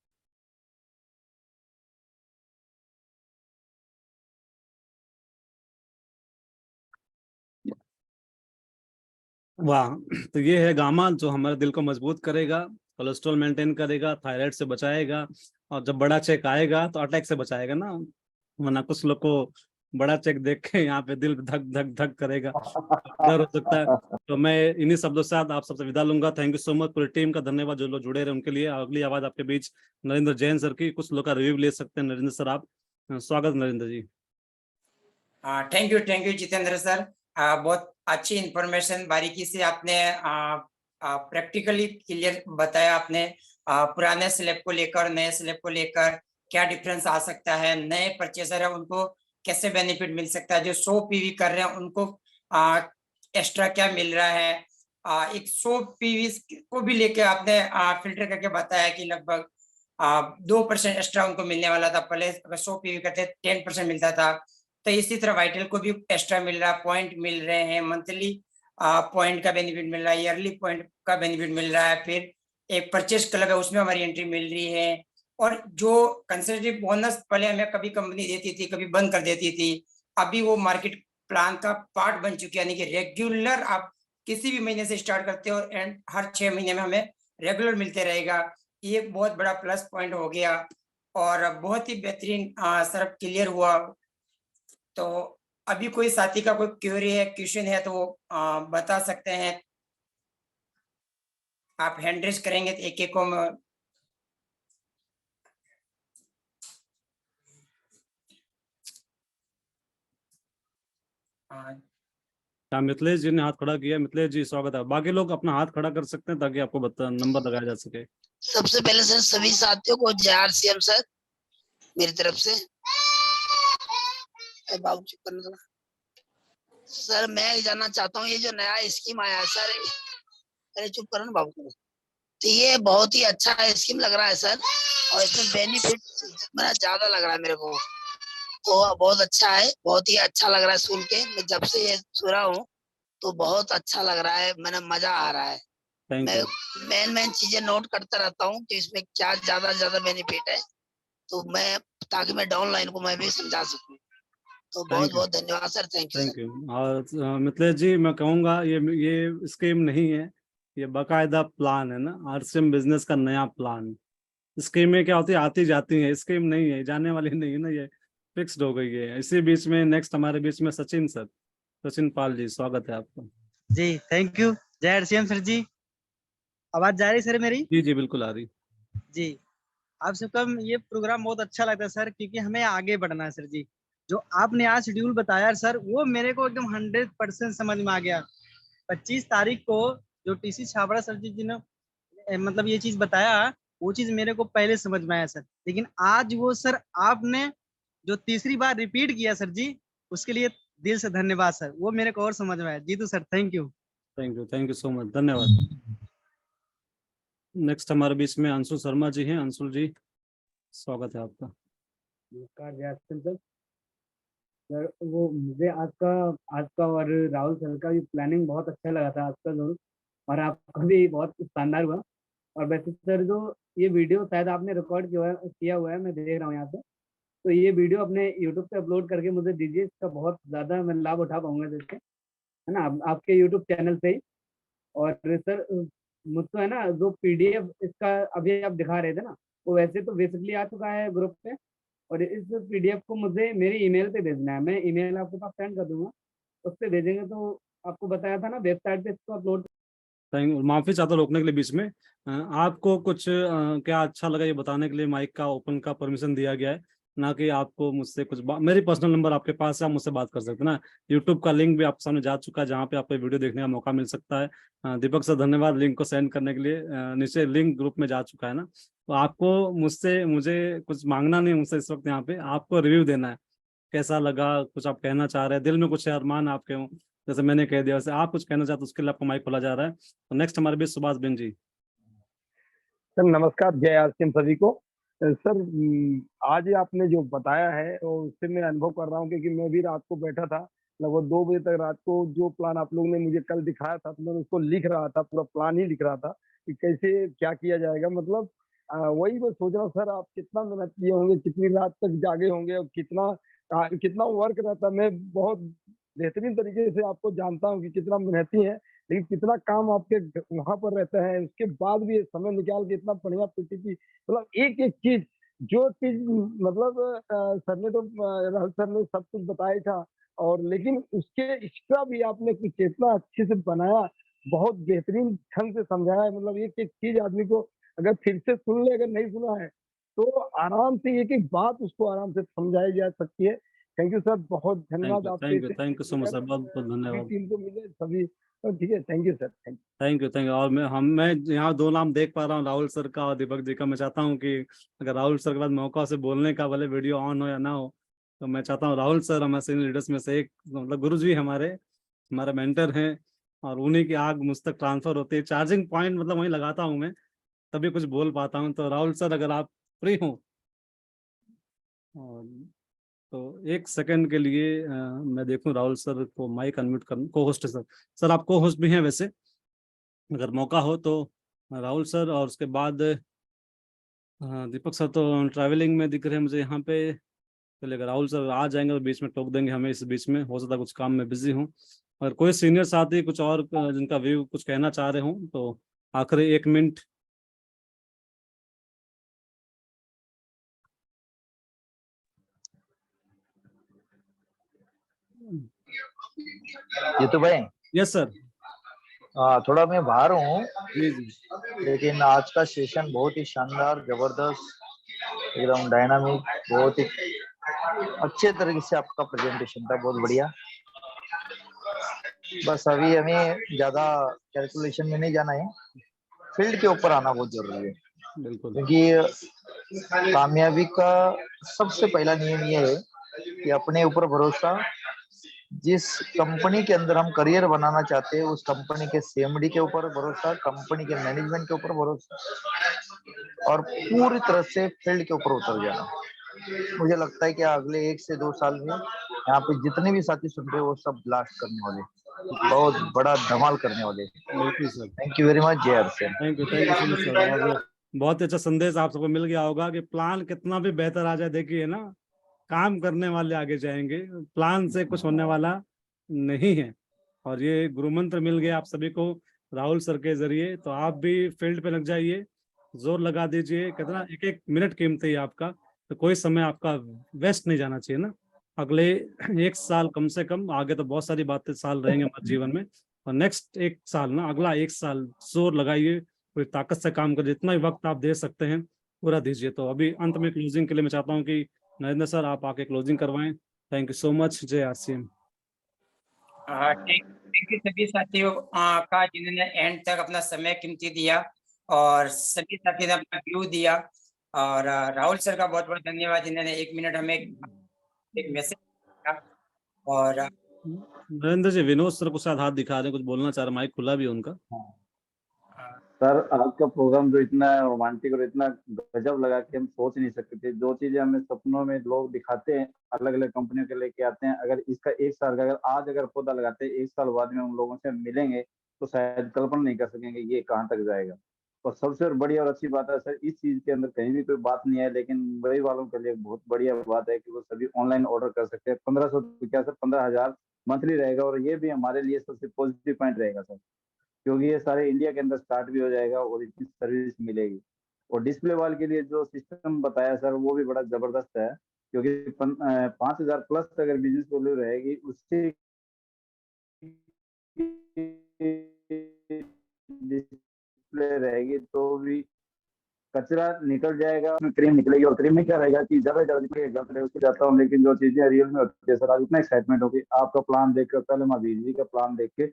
वाह। तो ये है गामा, जो हमारे दिल को मजबूत करेगा, कोलेस्ट्रॉल मेंटेन करेगा, थायराइड से बचाएगा, और जब बड़ा चेक आएगा तो अटैक से बचाएगा ना। वरना कुछ लोग को बड़ा चेक देख के यहाँ पे दिल धक धक धक करेगा, डर हो सकता है। तो मैं इन्हीं शब्दों के साथ आप सबसे विदा लूंगा। थैंक यू सो मच, पूरी टीम का धन्यवाद, जो लोग जुड़े रहे उनके लिए। अगली आवाज आपके बीच नरेंद्र जैन सर की, कुछ लोग का रिव्यू ले सकते हैं। नरेंद्र सर आप, स्वागत Narendra ji. Thank you Jitendra sir. बहुत अच्छी इंफॉर्मेशन बारीकी से आपने प्रैक्टिकली क्लियर बताया। आपने पुराने स्लैब को लेकर नए स्लैब को लेकर क्या डिफरेंस आ सकता है, नए परचेजर है उनको कैसे बेनिफिट मिल सकता है, जो 100 पीवी कर रहे हैं उनको एक्स्ट्रा क्या मिल रहा है। एक 100 पीवी को भी लेके आपने फिल्टर करके बताया कि लगभग 2% एक्स्ट्रा उनको मिलने वाला था। पहले अगर 100 पीवी करते 10% मिलता था। तो इसी तरह वाइटल को भी एक्स्ट्रा मिल रहा है, पॉइंट मिल रहे हैं, मंथली पॉइंट का बेनिफिट मिल रहा है, ईयरली पॉइंट का बेनिफिट मिल रहा है। फिर एक परचेज क्लब है उसमें हमारी एंट्री मिल रही है। और जो कंसेसिव बोनस पहले हमें कभी कंपनी देती थी, कभी बंद कर देती थी, अभी वो मार्केट प्लान का पार्ट बन चुकी है। यानी कि रेगुलर आप किसी भी महीने से स्टार्ट करते हो एंड हर 6 महीने में हमें रेगुलर मिलते रहेगा। ये एक बहुत बड़ा प्लस पॉइंट हो गया। और बहुत ही बेहतरीन सर क्लियर हुआ। तो अभी कोई साथी का कोई क्वेरी है, क्वेश्चन है तो वो बता सकते हैं। आप हैंड रेज करेंगे तो एक एक को मैं क्या मिथिलेश जी ने हाथ खड़ा किया? मिथिलेश जी स्वागत है। बाकी लोग अपना हाथ खड़ा कर सकते हैं ताकि आपको नंबर लगाया जा सके। सबसे पहले सर सभी साथियों को जय आरसीएम सर मेरी तरफ से। बाबू चुप करना थोड़ा। सर मैं जानना चाहता हूँ ये जो नया स्कीम आया है सर, अरे चुप करो ना बाबू। तो ये बहुत ही अच्छा स्कीम लग रहा है सर, और इसमें बेनिफिट मेरा ज्यादा लग रहा है मेरे को, तो बहुत अच्छा है, बहुत ही अच्छा लग रहा है सुन के। मैं जब से ये सुना हूँ तो बहुत अच्छा लग रहा है, मैंने मजा आ रहा है। मैं मेन चीजें नोट करता रहता हूँ कि इसमें क्या ज्यादा बेनिफिट है, तो मैं ताकि मैं डाउन लाइन को मैं भी समझा सकूं। तो बहुत बहुत धन्यवाद सर, थैंक यू। और मिथिलेश जी मैं कहूँगा ये स्कीम नहीं है, ये बाकायदा प्लान है ना, आरसीएम बिजनेस का नया प्लान। स्कीमें क्या होती है, आती जाती है, स्कीम नहीं है, जाने वाली नहीं है ना, ये फिक्स्ड हो गई है। इसी बीच में नेक्स्ट हमारे बीच में सचिन सर, सचिन पाल जी, स्वागत है आपका। जी थैंक यू। जय आरसीएम सर जी, आवाज जा रही सर मेरी? जी जी बिल्कुल आ रही जी। आप सबका ये प्रोग्राम बहुत अच्छा लगता है सर, क्योंकि हमें आगे बढ़ना है सर जी। जो आपने आज शेड्यूल बताया सर, वो मेरे को एकदम 100% समझ में आ गया। 25 तारीख को जो टीसी छाबड़ा सर जी ने मतलब ये चीज बताया, वो चीज मेरे को पहले समझ में आया सर, लेकिन आज वो सर आपने जो तीसरी बार रिपीट किया सर जी, उसके लिए दिल से धन्यवाद सर, वो मेरे को और समझ में आया। जी तो sir thank you. Thank you so much, धन्यवाद। नेक्स्ट हमारे बीच में अंशु शर्मा जी हैं। अंशु जी स्वागत है आपका। नमस्कार जय सर। सर वो मुझे आज का और राहुल सर का भी प्लानिंग बहुत अच्छा लगा था आज का जो, और आपका भी बहुत शानदार हुआ। और वैसे सर जो ये वीडियो शायद आपने रिकॉर्ड किया हुआ है, मैं देख रहा हूँ यहाँ पे, तो ये वीडियो अपने यूट्यूब पे अपलोड करके मुझे दीजिए, इसका बहुत ज़्यादा मैं लाभ उठा पाऊंगा जिससे, है ना, आपके यूट्यूब चैनल से ही। और सर मुझको है ना जो पीडीएफ इसका अभी आप दिखा रहे थे ना, वो वैसे तो बेसिकली आ चुका है ग्रुप पे, और इस पीडीएफ को मुझे मेरी ईमेल पे भेजना है। मैं ईमेल आपके पास सेंड कर दूंगा, उस पर भेजेंगे तो आपको बताया था ना वेबसाइट पे इसको अपलोड। माफी चाहता हूँ रोकने के लिए बीच में। आपको कुछ क्या अच्छा लगा ये बताने के लिए माइक का ओपन का परमिशन दिया गया है, ना कि आपको मुझसे कुछ मेरी पर्सनल नंबर आपके पास है, आप मुझसे बात कर सकते हैं ना। यूट्यूब का लिंक भी आपके सामने जा चुका है, जहाँ पे आपको वीडियो देखने का मौका मिल सकता है। दीपक सर धन्यवाद लिंक को सेंड करने के लिए। नीचे लिंक ग्रुप में जा चुका है ना, तो आपको मुझे कुछ मांगना नहीं मुझसे इस वक्त। यहाँ पे आपको रिव्यू देना है, कैसा लगा, कुछ आप कहना चाह रहे हैं, दिल में कुछ अरमान आपके हों, जैसे मैंने कह दिया वैसे आप कुछ कहना चाहते, उसके लिए आपको माइक खोला जा रहा है। तो नेक्स्ट हमारे बीच सुभाष बेन जी। सर नमस्कार, जय आरसीएम सभी को। सर आज आपने जो बताया है उससे मैं अनुभव कर रहा हूँ, क्योंकि मैं भी रात को बैठा था लगभग 2 बजे तक रात को। जो प्लान आप लोगों ने मुझे कल दिखाया था, तो मैं उसको लिख रहा था, पूरा प्लान ही लिख रहा था कि कैसे क्या किया जाएगा। मतलब वही मैं सोच रहा हूँ सर, आप कितना मेहनत किए होंगे, कितनी रात तक जागे होंगे, और कितना वर्क रहता है। मैं बहुत बेहतरीन तरीके से आपको जानता हूँ कि कितना मेहनती है, लेकिन कितना काम आपके वहां पर रहता है, उसके बाद भी समय निकाल के इतना बढ़िया पीपीटी, मतलब एक एक चीज, जो चीज मतलब सर ने तो राहुल सर ने सब कुछ बताया था, और लेकिन उसके एक्स्ट्रा भी आपने कुछ इतना अच्छे से बनाया, बहुत बेहतरीन ढंग से समझाया है। मतलब एक एक चीज आदमी को अगर फिर से सुन ले, अगर नहीं सुना है तो आराम से एक एक बात उसको आराम से समझाई जा सकती है। थैंक यू सर, बहुत धन्यवाद आपके। Thank you so much sir, बहुत बहुत धन्यवाद। टीम को मिले सभी, तो ठीक है, thank you sir, thank you. और मैं यहाँ 2 नाम देख पा रहा हूँ, राहुल सर का और दीपक जी का। मैं चाहता हूँ कि अगर राहुल सर के बाद मौका से बोलने का, भले वीडियो ऑन हो या ना हो, तो मैं चाहता हूँ राहुल सर हमारे सीनियर लीडर्स में से एक, मतलब गुरु जी हमारे मेंटर हैं, और उन्हीं की आग मुझ तक ट्रांसफर होती है। चार्जिंग पॉइंट मतलब वहीं लगाता हूँ मैं, तभी कुछ बोल पाता हूँ। तो राहुल सर अगर आप फ्री हो, तो 1 सेकंड के लिए मैं देखूं राहुल सर को माइक अनम्यूट कर। को होस्ट सर, सर आप को होस्ट भी हैं वैसे, अगर मौका हो तो राहुल सर, और उसके बाद दीपक सर तो ट्रैवलिंग में दिख रहे हैं मुझे यहाँ पे। पहले अगर राहुल सर आ जाएंगे तो बीच में टोक देंगे हमें, इस बीच में हो सकता है कुछ काम में बिजी हूँ। और कोई सीनियर साथी कुछ और जिनका व्यू कुछ कहना चाह रहे हों तो आखिरी 1 मिनट। ये तो भाई, यस सर। थोड़ा मैं बाहर हूँ, जी जी लेकिन आज का सेशन बहुत ही शानदार, जबरदस्त, एकदम डायनामिक, बहुत ही अच्छे तरीके से आपका प्रेजेंटेशन था, बहुत बढ़िया। बस अभी हमें ज्यादा कैलकुलेशन में नहीं जाना है, फील्ड के ऊपर आना बहुत जरूरी है, बिल्कुल क्योंकि कामयाबी का सबसे पहला नियम ये है कि अपने ऊपर भरोसा। जिस कंपनी के अंदर हम करियर बनाना चाहते हैं उस कंपनी के सीएमडी के ऊपर भरोसा, कंपनी के मैनेजमेंट के ऊपर भरोसा, और पूरी तरह से फील्ड के ऊपर उतर जाना। मुझे लगता है कि अगले 1 से 2 साल में यहाँ पे जितने भी साथी सुन रहे हैं वो सब ब्लास्ट करने वाले, बहुत बड़ा धमाल करने वाले। बिल्कुल sir, thank you very much. Jai Harsen. Thank you so much sir. और बहुत अच्छा संदेश आप सबको मिल गया होगा कि प्लान कितना भी बेहतर आ जाए, देखिए ना, काम करने वाले आगे जाएंगे, प्लान से कुछ होने वाला नहीं है। और ये गुरु मंत्र मिल गया आप सभी को राहुल सर के जरिए, तो आप भी फील्ड पे लग जाइए, जोर लगा दीजिए। कितना 1-1 मिनट कीमती है आपका, तो कोई समय आपका वेस्ट नहीं जाना चाहिए ना। अगले 1 साल कम से कम, आगे तो बहुत सारी बातें साल रहेंगे हमारे जीवन में, और नेक्स्ट 1 साल ना, अगला 1 साल जोर लगाइए, पूरी ताकत से काम करिए, जितना भी वक्त आप दे सकते हैं पूरा दीजिए। तो अभी अंत में क्लोजिंग के लिए मैं चाहता हूँ कि नरेंद्र सर आप आके क्लोजिंग करवाएं। Thank you so much. जय आरसीएम। थैंक यू सभी साथियों का जिन्होंने एंड तक अपना समय कीमती दिया, और सभी साथियों ने अपना व्यू दिया। और राहुल सर का बहुत बहुत धन्यवाद जिन्होंने 1 मिनट हमें एक मैसेज दिया। और नरेंद्र जी, विनोद सर को साथ हाथ दिखा रहे हैं, कुछ बोलना चाह रहे, माइक खुला भी है उनका। सर आज का प्रोग्राम जो इतना रोमांटिक और इतना गजब लगा कि हम सोच नहीं सकते थे। जो चीजें हमें सपनों में लोग दिखाते हैं, अलग अलग कंपनियों के लेके आते हैं, अगर इसका 1 साल का अगर आज अगर पौधा लगाते हैं, 1 साल बाद में हम लोगों से मिलेंगे तो शायद कल्पना नहीं कर सकेंगे ये कहाँ तक जाएगा। और सबसे बड़ी और अच्छी बात है सर, इस चीज के अंदर कहीं भी कोई बात नहीं है, लेकिन मुंबई वालों के लिए बहुत बढ़िया बात है कि वो सभी ऑनलाइन ऑर्डर कर सकते हैं। 1500 क्या सर, 15,000 मंथली रहेगा, और ये भी हमारे लिए सबसे पॉजिटिव पॉइंट रहेगा सर, क्योंकि ये सारे इंडिया के अंदर स्टार्ट भी हो जाएगा और इतनी सर्विस मिलेगी। और डिस्प्ले वॉल के लिए जो सिस्टम बताया सर वो भी बड़ा जबरदस्त है, क्योंकि 5,000 प्लस अगर बिजनेस वैल्यू रहेगी उससे डिस्प्ले रहेगी तो भी कचरा निकल जाएगा, उसमें क्रीम निकलेगी। और क्रीम में क्या रहेगा कि ज्यादा ज्यादा उसको जाता हूँ, लेकिन जो चीजें रियल में होती है सर, आज इतना एक्साइटमेंट होगी आपका प्लान देखकर, पहले महावीर जी का प्लान देख के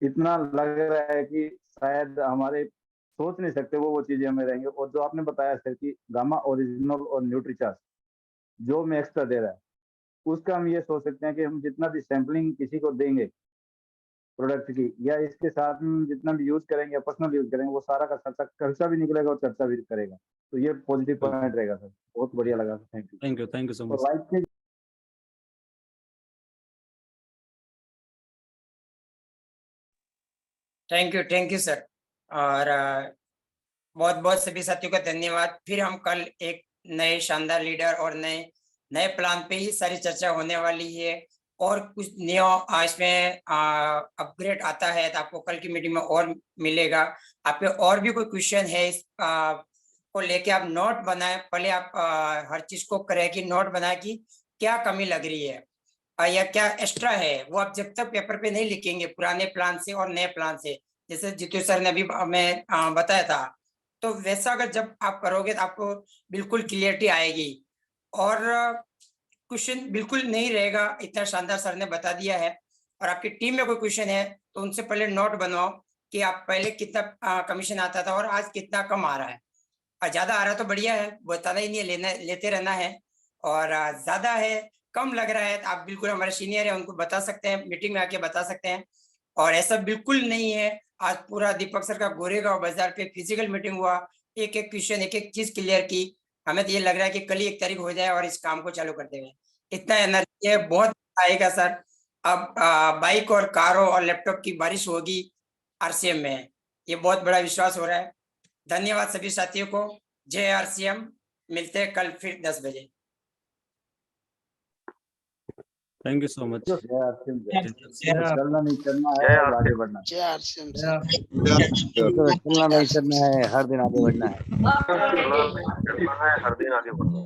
इतना लग रहा है कि शायद हमारे सोच नहीं सकते वो चीजें हमें रहेंगे। और जो आपने बताया सर कि गामा ओरिजिनल और न्यूट्रीचार्ज जो हमें एक्स्ट्रा दे रहा है, उसका हम ये सोच सकते हैं कि हम जितना भी सैंपलिंग किसी को देंगे प्रोडक्ट की, या इसके साथ में जितना भी यूज करेंगे, पर्सनल यूज करेंगे, वो सारा का खर्चा भी निकलेगा और चर्चा भी करेगा। तो ये पॉजिटिव पॉइंट रहेगा सर, बहुत बढ़िया लगा sir. Thank you so much. Like thank you sir. और बहुत बहुत सभी साथियों का धन्यवाद। फिर हम कल एक नए शानदार लीडर और नए नए प्लान पे ही सारी चर्चा होने वाली है, और कुछ नया इसमें अपग्रेड आता है तो आपको कल की मीटिंग में और मिलेगा। आपके और भी कोई क्वेश्चन है इस को लेके आप नोट बनाए, पहले आप हर चीज को करें कि नोट बनाए कि क्या कमी लग रही है या क्या एक्स्ट्रा है, वो आप जब तक पेपर पे नहीं लिखेंगे पुराने प्लान से और नए प्लान से, जैसे जीतू सर ने अभी हमें बताया था, तो वैसा अगर जब आप करोगे तो आपको बिल्कुल क्लियरिटी आएगी और क्वेश्चन बिल्कुल नहीं रहेगा। इतना शानदार सर ने बता दिया है। और आपकी टीम में कोई क्वेश्चन है तो उनसे पहले नोट बनवाओ कि आप पहले कितना कमीशन आता था और आज कितना कम आ रहा है। ज्यादा आ रहा है तो बढ़िया है, बताना ही नहीं है, लेते रहना है। और ज्यादा है, कम लग रहा है तो आप बिल्कुल हमारे सीनियर है उनको बता सकते हैं, मीटिंग में आके बता सकते हैं। और ऐसा बिल्कुल नहीं है, आज पूरा दीपक सर का गोरेगांव बाजार पे फिजिकल मीटिंग हुआ, एक एक क्वेश्चन एक एक चीज क्लियर की। हमें तो ये लग रहा है कि कल ही 1 तारीख हो जाए और इस काम को चालू कर देंगे। इतना एनर्जी है, बहुत आएगा सर। अब बाइक और कारों और लैपटॉप की बारिश होगी आरसीएम में, ये बहुत बड़ा विश्वास हो रहा है। धन्यवाद सभी साथियों को। जय आरसीएम। मिलते हैं कल फिर 10 बजे। Thank you so much. चलना नहीं करना है, आगे बढ़ना है। जय आरसीएम। चलना नहीं करना है, हर दिन आगे बढ़ना है। हर दिन आगे बढ़ना है।